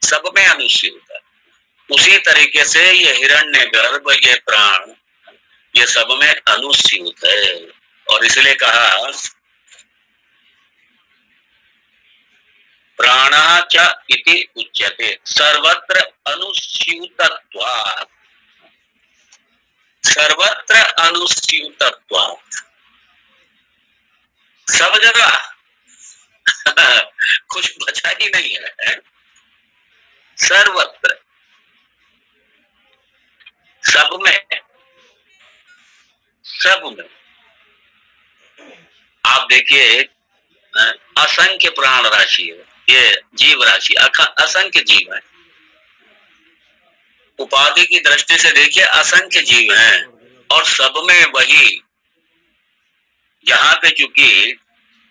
सब में अनुस्यूत है। उसी तरीके से ये हिरण्यगर्भ, ये प्राण, ये सब में अनुस्यूत है। और इसलिए कहा प्राणः च इति उच्यते सर्वत्र अनुस्यूतत्वात्, सर्वत्र अनुस्यूतत्वात्, सब जगह कुछ बचा ही नहीं है, सर्वत्र, सब में, सब में। आप देखिए असंख्य प्राण राशि है, ये जीव राशि, असंख्य जीव है। उपाधि की दृष्टि से देखिए असंख्य जीव हैं, और सब में वही, यहाँ पे चूंकि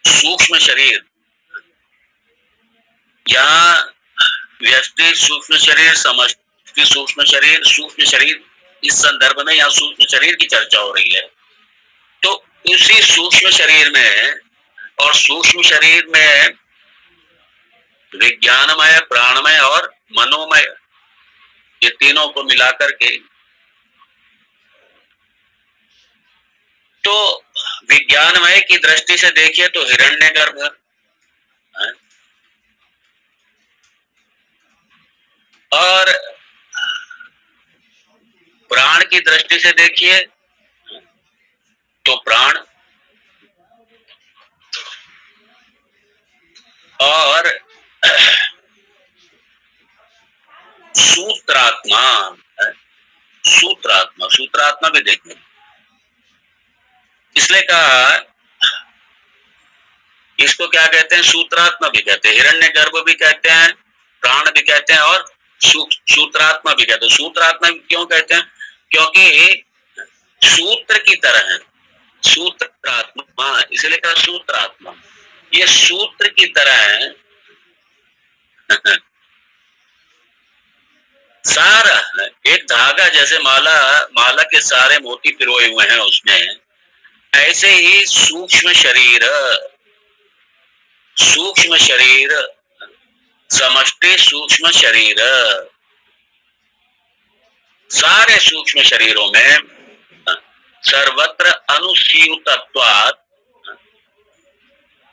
सूक्ष्म शरीर, यहाँ व्यष्टि सूक्ष्म शरीर, समष्टि सूक्ष्म शरीर, सूक्ष्म शरीर, इस संदर्भ में यहाँ सूक्ष्म शरीर की चर्चा हो रही है। तो उसी सूक्ष्म शरीर में, और सूक्ष्म शरीर में विज्ञानमय, प्राणमय और मनोमय, ये तीनों को मिलाकर के, तो विज्ञानमय की दृष्टि से देखिए तो हिरण्यगर्भ, और प्राण की दृष्टि से देखिए तो प्राण, और सूत्रात्मा, सूत्रात्मा भी देखिए। इसलिए कहा इसको क्या कहते हैं? सूत्रात्मा भी कहते हैं, हिरण्यगर्भ भी कहते हैं, प्राण भी कहते हैं, और सूत्रात्मा भी कहते हैं। सूत्रात्मा क्यों कहते हैं? क्योंकि सूत्र की तरह है, सूत्रात्मा, इसलिए कहा सूत्रात्मा, ये सूत्र की तरह है। सारा एक धागा, जैसे माला के सारे मोती पिरोए हुए हैं उसमें, ऐसे ही सूक्ष्म शरीर, सूक्ष्म शरीर, समष्टि सूक्ष्म शरीर, सारे सूक्ष्म शरीरों में सर्वत्र अनुस्यूतत्वात्,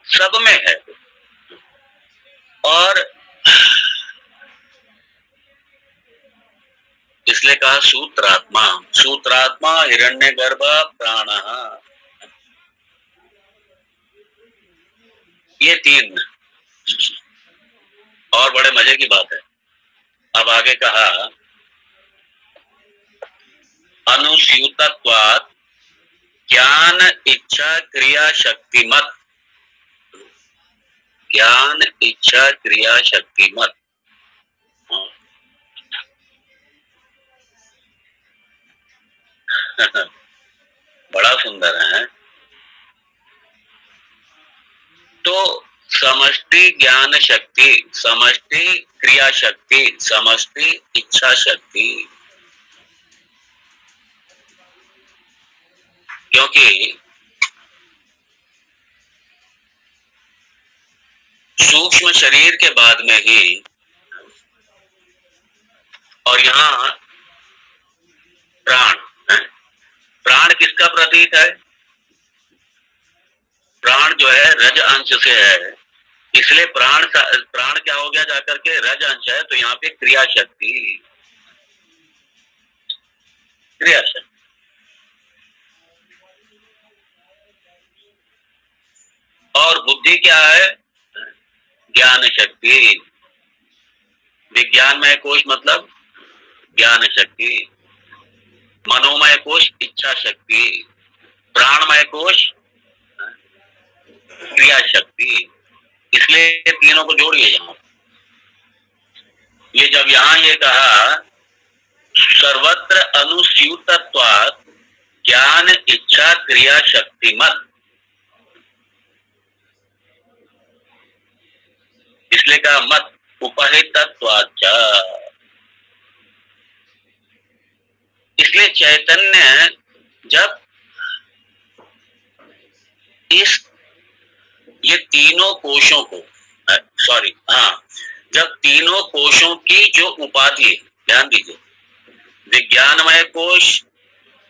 सब में है। और इसलिए कहा सूत्रात्मा, सूत्रात्मा हिरण्यगर्भ प्राण, ये तीन। और बड़े मजे की बात है, अब आगे कहा अनुस्यूतत्वात् ज्ञान इच्छा क्रिया शक्तिमत, ज्ञान इच्छा क्रिया शक्तिमत। बड़ा सुंदर है। तो समष्टि ज्ञान शक्ति, समष्टि क्रिया शक्ति, समष्टि इच्छा शक्ति, क्योंकि सूक्ष्म शरीर के बाद में ही, और यहां प्राण, प्राण किसका प्रतीक है? प्राण जो है रज अंश से है, इसलिए प्राण क्या हो गया जाकर के? रज अंश है। तो यहाँ पे क्रिया शक्ति, क्रिया शक्ति। और बुद्धि क्या है? ज्ञान शक्ति। विज्ञानमय कोश मतलब ज्ञान शक्ति, मनोमय कोश इच्छा शक्ति, प्राणमय कोश क्रिया शक्ति। इसलिए तीनों को जोड़िए यहां। ये जब यहां ये कहा सर्वत्र अनुस्यूतत्वात् ज्ञान इच्छा क्रिया शक्तिमत, इसलिए कहा मत उपहितत्वाच्च। इसलिए चैतन्य जब ये तीनों कोशों को, जब तीनों कोशों की जो उपाधि, ध्यान दीजिए, विज्ञानमय कोश,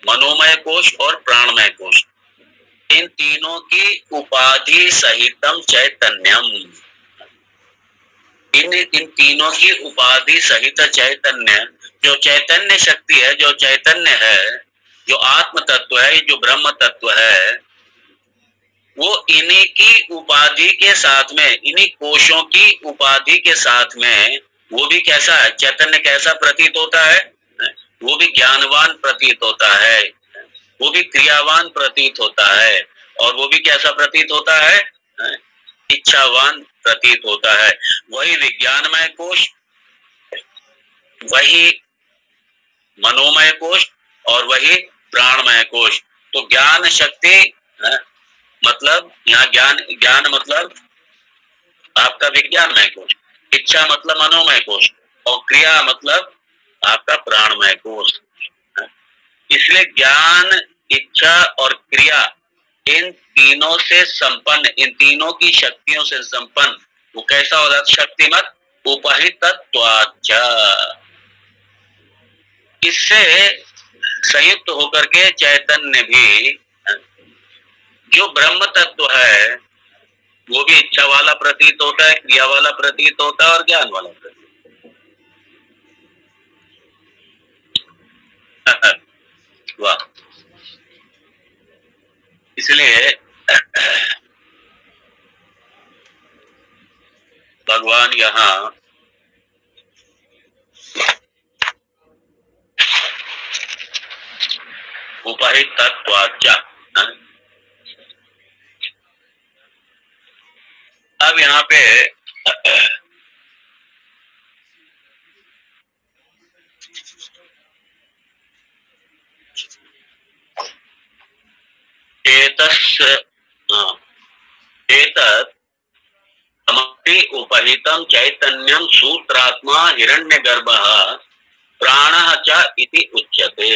मनोमय कोश और प्राणमय कोश, इन तीनों की उपाधि सहितम चैतन्यम, इन तीनों की उपाधि सहित चैतन्य, जो चैतन्य शक्ति है, जो चैतन्य है, जो आत्म तत्व है, जो ब्रह्म तत्व है, वो इन्हीं की उपाधि के साथ में, इन्हीं कोशों की उपाधि के साथ में, वो भी कैसा है? चैतन्य कैसा प्रतीत होता है? वो भी ज्ञानवान प्रतीत होता है, वो भी क्रियावान प्रतीत होता है, और वो भी कैसा प्रतीत होता है? इच्छावान प्रतीत होता है। वही विज्ञानमय कोश, वही मनोमय कोश और वही प्राणमय कोश। तो ज्ञान शक्ति मतलब यहाँ ज्ञान मतलब आपका विज्ञानमय कोश, इच्छा मतलब मनोमय कोश, और क्रिया मतलब आपका प्राणमय कोश। इसलिए ज्ञान, इच्छा और क्रिया, इन तीनों से संपन्न, इन तीनों की शक्तियों से संपन्न वो कैसा हो जाता? शक्तिमत उपहितत्वाच्च। इससे संयुक्त होकर के चैतन्य भी, जो ब्रह्म तत्व है, वो भी इच्छा वाला प्रतीत होता है, क्रिया वाला प्रतीत होता है और ज्ञान वाला प्रतीत। वाह। इसलिए भगवान यहाँ उपहितत्वाच्च, अब यहाँ पे एतत् समष्टि उपहितं चैतन्यं सूत्रात्मा हिरण्यगर्भः प्राणः च इति उच्यते।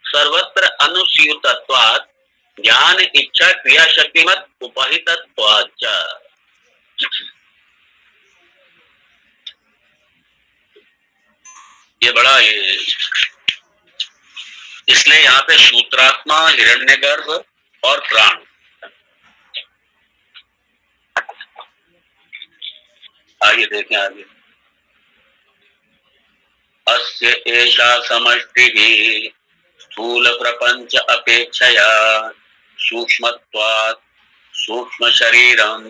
सर्वत्र अनुस्यूतत्वात् ज्ञान इच्छा क्रिया शक्तिमत् उपहितत्वाच्च। ये बड़ा इसलिए यहाँ पे सूत्रात्मा, हिरण्यगर्भ और प्राण, आगे देखें आगे। अस्य एषा समष्टिः स्थूल प्रपंच अपेक्षया सूक्ष्मत्वात् सूक्ष्म शरीरं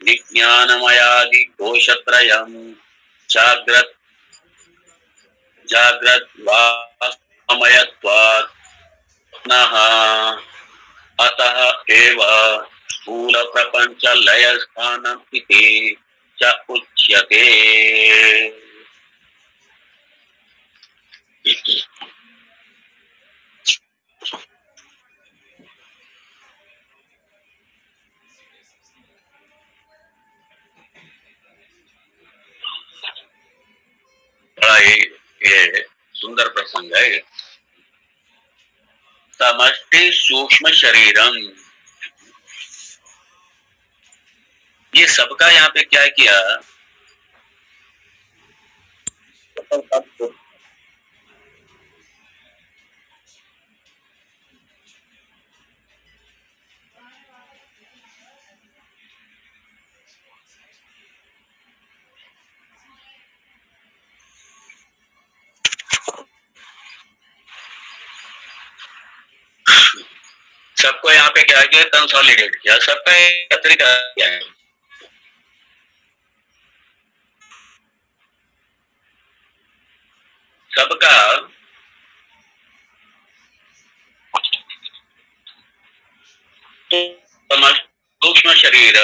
विज्ञानमयादि कोशत्रयं जाग्रत् जाग्रत् वामयत्वात् नः अतः एव स्थूल प्रपंच लय स्थानम् इति च उच्यते। बड़ा ये सुंदर प्रसंग है। समष्टि सूक्ष्म शरीरम, ये सबका यहाँ पे क्या किया? सबको यहाँ पे क्या किया? कंसोलिडेट किया, सबका एकत्रित किया है। सबका सूक्ष्म शरीर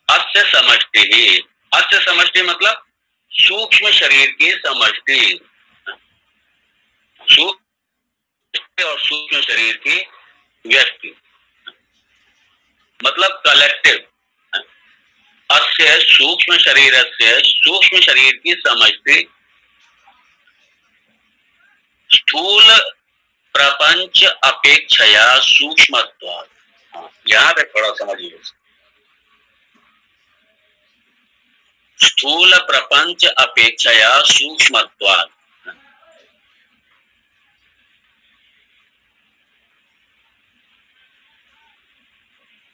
अस्य समष्टि ही, अस्य समष्टि मतलब सूक्ष्म शरीर की समष्टि, और सूक्ष्म शरीर की व्यक्ति, मतलब कलेक्टिव। अस्य सूक्ष्म शरीर से सूक्ष्म शरीर की समष्टि स्थूल प्रपंच अपेक्षया सूक्ष्मत्वात्। यहाँ पे थोड़ा समझिए, स्थूल प्रपंच अपेक्षया सूक्ष्मत्वात्।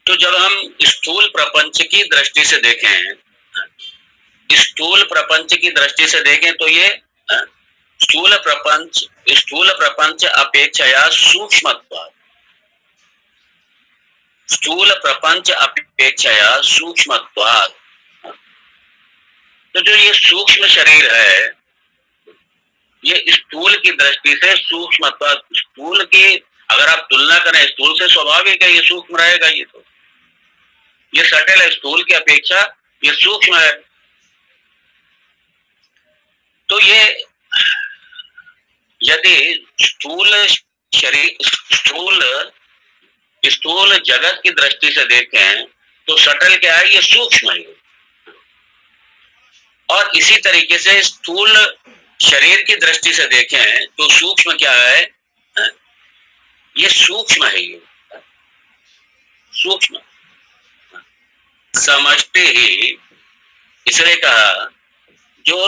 तो जब हम स्थूल प्रपंच की दृष्टि से देखें, स्थूल प्रपंच की दृष्टि से देखें तो ये स्थूल प्रपंच अपेक्षया सूक्ष्मत्वात्, स्थूल प्रपंच अपेक्षया सूक्ष्मत्वात्। तो जो ये सूक्ष्म शरीर है, ये स्थूल की दृष्टि से सूक्ष्मत्वात्, स्थूल की अगर आप तुलना करें स्थूल से, स्वाभाविक है ये सूक्ष्म रहेगा। ये तो ये सटल है, स्थूल की अपेक्षा ये सूक्ष्म है। तो ये यदि स्थूल शरीर, स्थूल जगत की दृष्टि से देखें तो सटल क्या है? ये सूक्ष्म है। और इसी तरीके से स्थूल शरीर की दृष्टि से देखें तो सूक्ष्म क्या है? ये सूक्ष्म है, ये सूक्ष्म समष्टि ही। इसलिए कहा जो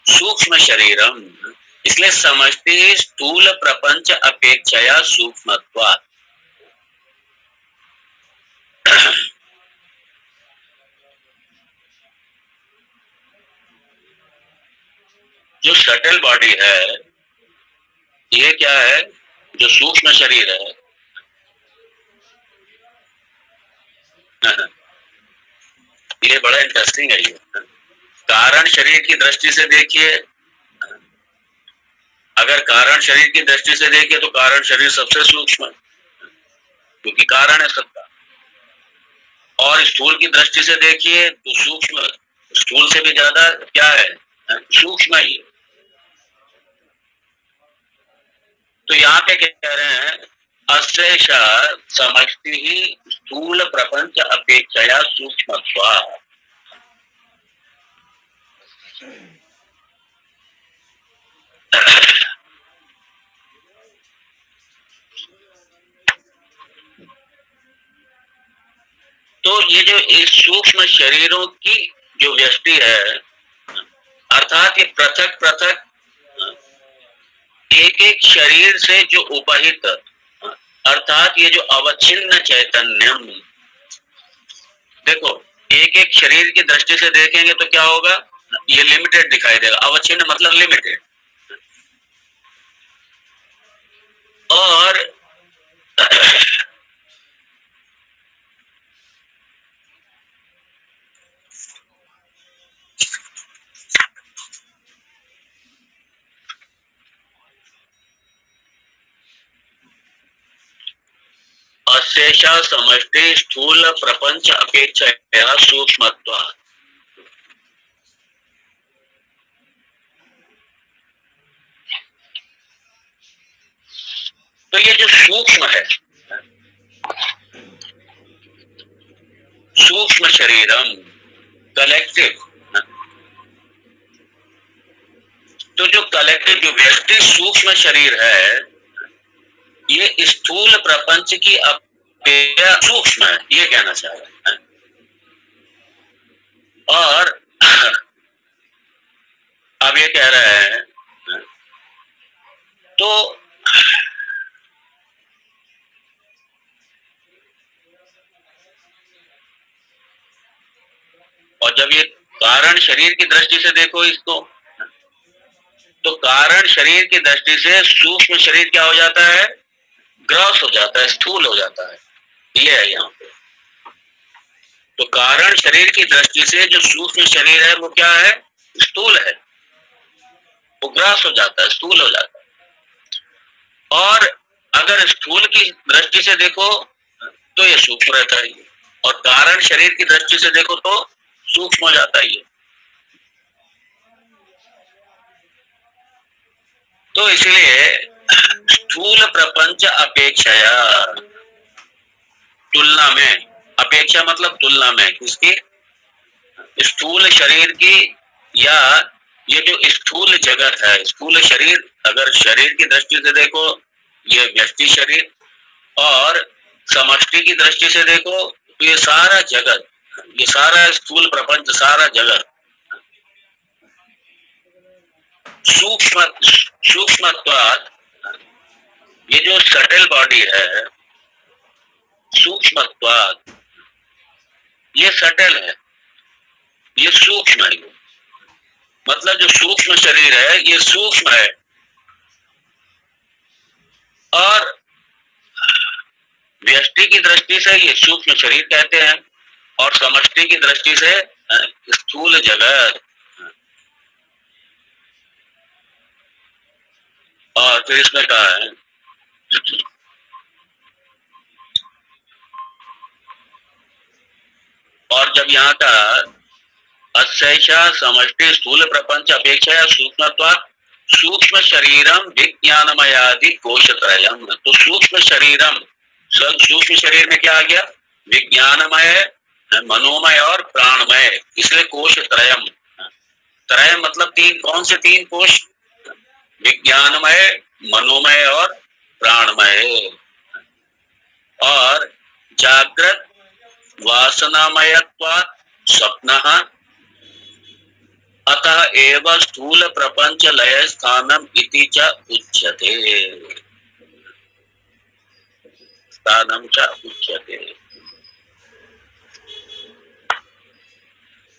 सूक्ष्म शरीरम, इसलिए समष्टि स्थूल प्रपंच अपेक्षया सूक्ष्मत्वात्। जो सटल बॉडी है, ये क्या है? जो सूक्ष्म शरीर है, ये बड़ा इंटरेस्टिंग है। ये कारण शरीर की दृष्टि से देखिए, अगर कारण शरीर की दृष्टि से देखिए तो कारण शरीर सबसे सूक्ष्म है, क्योंकि कारण है सबका। और स्थूल की दृष्टि से देखिए तो सूक्ष्म स्थूल से भी ज्यादा क्या है? सूक्ष्म ही। तो यहाँ पे क्या कह रहे हैं? अशेषा समष्टि ही स्थूल प्रपंच अपेक्षया सूक्ष्मत्वात्। तो ये जो इस सूक्ष्म शरीरों की जो व्यष्टि है, अर्थात ये पृथक पृथक एक एक शरीर से जो उपहित, अर्थात ये जो अवच्छिन्न चैतन्यम, देखो एक एक शरीर की दृष्टि से देखेंगे तो क्या होगा, ये लिमिटेड दिखाई देगा। अवच्छिन्न मतलब लिमिटेड। और अशेषा समष्टि स्थूल प्रपंच अपेक्षया सूक्ष्मत्वात्। तो ये जो सूक्ष्म है, सूक्ष्म शरीरम कलेक्टिव, तो जो कलेक्टिव जो व्यक्ति सूक्ष्म शरीर है, ये स्थूल प्रपंच की अपेक्षा सूक्ष्म है, ये कहना चाह रहे हैं। और अब ये कह रहे हैं, तो और जब ये कारण शरीर की दृष्टि से देखो इसको, तो कारण शरीर की दृष्टि से सूक्ष्म शरीर क्या हो जाता है, ग्रॉस हो जाता है, स्थूल हो जाता है। ये है यहाँ पे। तो कारण शरीर की दृष्टि से जो सूक्ष्म शरीर है वो क्या है, स्थूल है, वो ग्रास हो जाता है, स्थूल हो जाता है। और अगर स्थूल की दृष्टि से देखो तो ये सूक्ष्म रहता है, और कारण शरीर की दृष्टि से देखो तो सूक्ष्म हो जाता है। तो इसलिए स्थूल प्रपंच अपेक्षया, तुलना में, अपेक्षा मतलब तुलना में, किसकी, स्थूल शरीर की, या ये जो स्थूल जगत है, स्थूल शरीर, अगर शरीर की दृष्टि से देखो ये व्यष्टि शरीर, और समष्टि की दृष्टि से देखो तो ये सारा जगत, ये सारा स्थूल प्रपंच, सारा जगत सूक्ष्मत्वात्, ये जो सटल बॉडी है, सूक्ष्मत्वात्, ये सटल है, ये सूक्ष्म है। मतलब जो सूक्ष्म शरीर है ये सूक्ष्म है, और व्यष्टि की दृष्टि से ये सूक्ष्म शरीर कहते हैं, और समष्टि की दृष्टि से स्थूल जगत। और फिर इसमें कहा है, और जब यहाँ का अशेषा समष्टि स्थूल प्रपंच अपेक्षा सूक्ष्मत्वात् सूक्ष्म शरीरम विज्ञानमयादि कोशत्रयम्, तो सूक्ष्म शरीरम, सूक्ष्म शरीर में क्या आ गया, विज्ञानमय, मनोमय और प्राणमय, इसलिए कोश त्रयम। त्रय मतलब तीन, कौन से तीन कोश, विज्ञानमय, मनोमय और प्राणमय। और जागृत वासनामयत्वात् स्वप्नः अतः एव स्थूल प्रपंच लय स्थानम इति च उच्यते, स्थानम च उच्यते।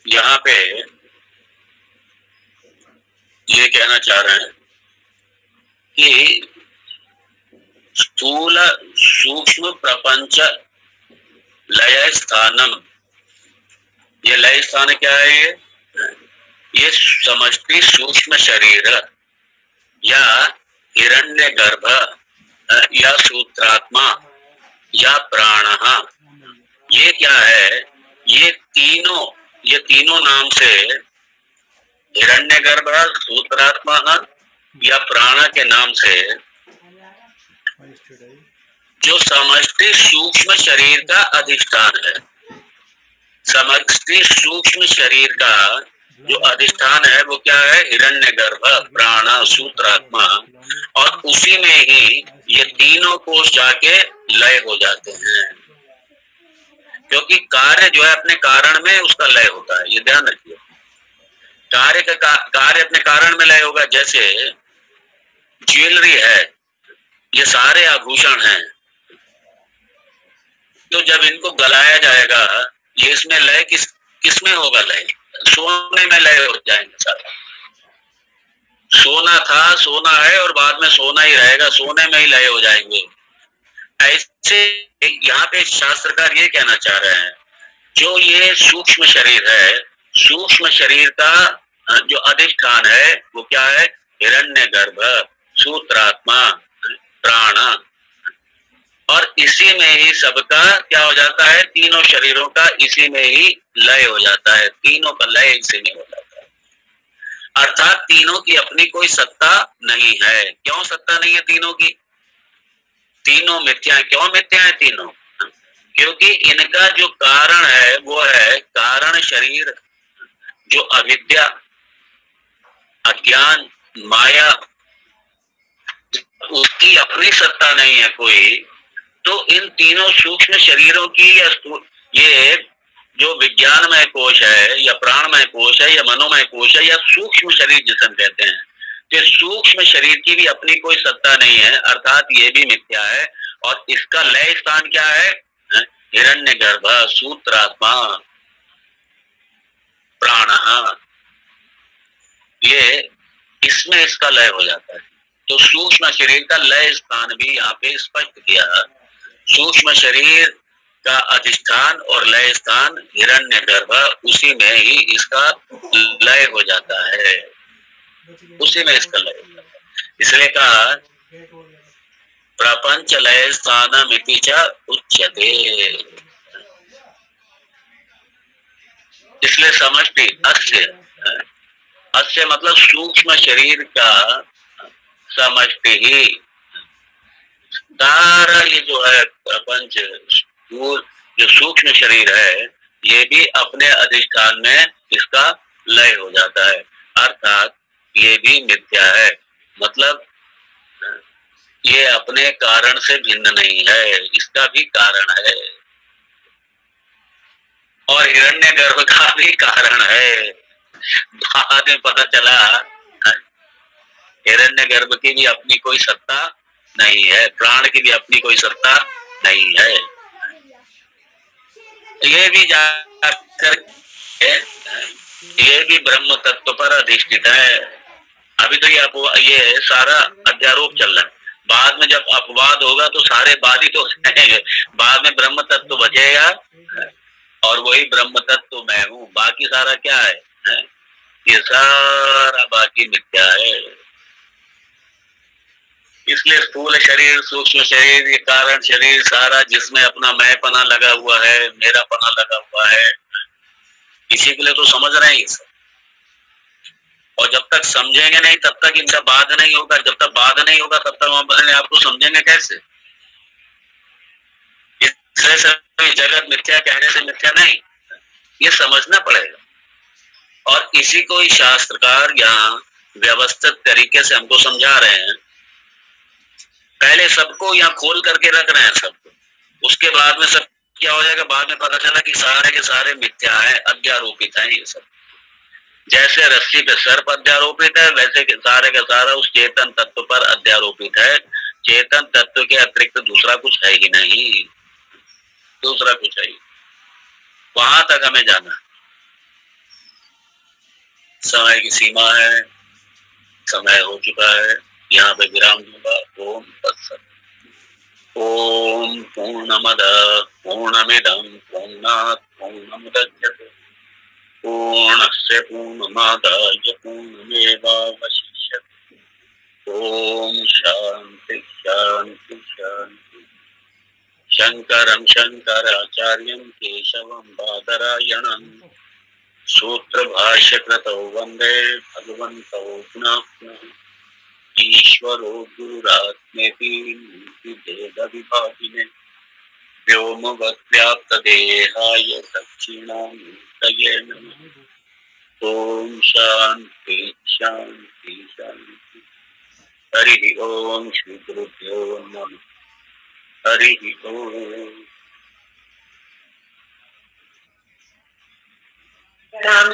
यहाँ पे ये कहना चाह रहे हैं कि स्थूल सूक्ष्म प्रपंच लय स्थानम, ये लय स्थान क्या है, ये समष्टि सूक्ष्म शरीर या हिरण्यगर्भ या सूत्रात्मा या प्राण, ये क्या है, ये तीनों नाम से, हिरण्यगर्भ, सूत्रात्मा या प्राण के नाम से जो समष्टि सूक्ष्म शरीर का अधिष्ठान है, समष्टि सूक्ष्म शरीर का जो अधिष्ठान है वो क्या है, हिरण्यगर्भ, प्राण, सूत्रात्मा, और उसी में ही ये तीनों कोष जाके लय हो जाते हैं। क्योंकि कार्य जो है अपने कारण में उसका लय होता है, ये ध्यान रखिए। कार्य अपने कारण में लय होगा। जैसे ज्वेलरी है, ये सारे आभूषण हैं, तो जब इनको गलाया जाएगा, ये इसमें लय किसमें होगा? लय सोने में लय हो जाएंगे सारा। सोना था, सोना है और बाद में सोना ही रहेगा, सोने में ही लय हो जाएंगे। ऐसे यहाँ पे शास्त्रकार ये कहना चाह रहे हैं, जो ये सूक्ष्म शरीर है, सूक्ष्म शरीर का जो अधिष्ठान है वो क्या है? हिरण्यगर्भ, सूत्रात्मा, प्राण, और इसी में ही सबका क्या हो जाता है? तीनों शरीरों का इसी में ही लय हो जाता है, तीनों का लय इसी में हो जाता है। अर्थात तीनों की अपनी कोई सत्ता नहीं है। क्यों सत्ता नहीं है तीनों की? तीनों मिथ्या है। क्यों मिथ्या है तीनों? क्योंकि इनका जो कारण है वो है कारण शरीर, जो अविद्या, अज्ञान, माया, उसकी अपनी सत्ता नहीं है कोई। तो इन तीनों सूक्ष्म शरीरों की या ये जो विज्ञानमय कोश है या प्राणमय कोश है या मनोमय कोश है या सूक्ष्म शरीर जिसे हम कहते हैं, तो सूक्ष्म शरीर की भी अपनी कोई सत्ता नहीं है, अर्थात ये भी मिथ्या है। और इसका लय स्थान क्या है? हिरण्यगर्भ, सूत्रात्मा, प्राण, ये इसमें इसका लय हो जाता है। तो सूक्ष्म शरीर का लय स्थान भी यहाँ पे स्पष्ट किया। सूक्ष्म शरीर का अधिष्ठान और लय स्थान हिरण्यगर्भ, उसी में ही इसका लय हो जाता है, उसी में इसका लय होता है। इसलिए कहा प्रपंच लय स्थानमिति च उच्यते। इसलिए समष्टि अस्य, अस्य मतलब सूक्ष्म शरीर का समष्टि ही सारा ये जो है प्रपंच, जो सूक्ष्म शरीर है, ये भी अपने अधिष्ठान में इसका लय हो जाता है, अर्थात ये भी मिथ्या है। मतलब ये अपने कारण से भिन्न नहीं है, इसका भी कारण है और हिरण्यगर्भ का भी कारण है। बाद में पता चला हिरण्यगर्भ की भी अपनी कोई सत्ता नहीं है, प्राण की भी अपनी कोई सत्ता नहीं है। ये भी जाकर ये भी ब्रह्म तत्व पर अधिष्ठित है। अभी तो ये सारा अध्यारोप चल रहा है, बाद में जब अपवाद होगा तो सारे बाधित हो जाएंगे। बाद में ब्रह्म तत्व बचेगा और वही ब्रह्म तत्व मैं हूँ, बाकी सारा क्या है? ये सारा बाकी मिथ्या है। इसलिए स्थूल शरीर, सूक्ष्म शरीर, ये कारण शरीर सारा जिसमें अपना मैं पना लगा हुआ है, मेरा पना लगा हुआ है, इसी के लिए तो समझ रहे हैं ये सब। और जब तक समझेंगे नहीं तब तक इनका बाध नहीं होगा, जब तक बाध नहीं होगा तब तक हम अपने आप को समझेंगे कैसे? इसलिए जगत मिथ्या कहने से मिथ्या नहीं, ये समझना पड़ेगा। और इसी को ही शास्त्रकार यहाँ व्यवस्थित तरीके से हमको समझा रहे हैं। पहले सबको यहाँ खोल करके रख रहे हैं सबको, उसके बाद में सब क्या हो जाएगा? बाद में पता चला कि सारे के सारे मिथ्या है, अध्यारोपित है ये सब। जैसे रस्सी पे सर्प अध्यारोपित है, वैसे के सारे का सारा उस चेतन तत्व पर अध्यारोपित है। चेतन तत्व के अतिरिक्त दूसरा कुछ है ही नहीं, दूसरा कुछ है ही। वहां तक हमें जाना। समय की सीमा है, समय हो चुका है, यहाँ पे विराम दूंगा। ओम तत्सत्। ओम पूर्णमद पूर्णमिदं पूर्णात् पूर्णमुदच्यते पूर्णस्य पूर्णमादाय पूर्णमेवावशिष्यते। ओम शांति शांति शांति। शंकरं शंकराचार्यं केशवं बादरायणं सूत्र भाष्य कृतौ वंदे भगवन्तौ पुनः पुनः। ईश्वरो गुरुरात्मेति भेद विभागिने व्योमवद्व्याप्तदेहाय दक्षिणामूर्तये नमः। ओम शांति शांति शांति। हरि ओम श्री गुरुभ्यो नमः। हरि ओम। प्रणाम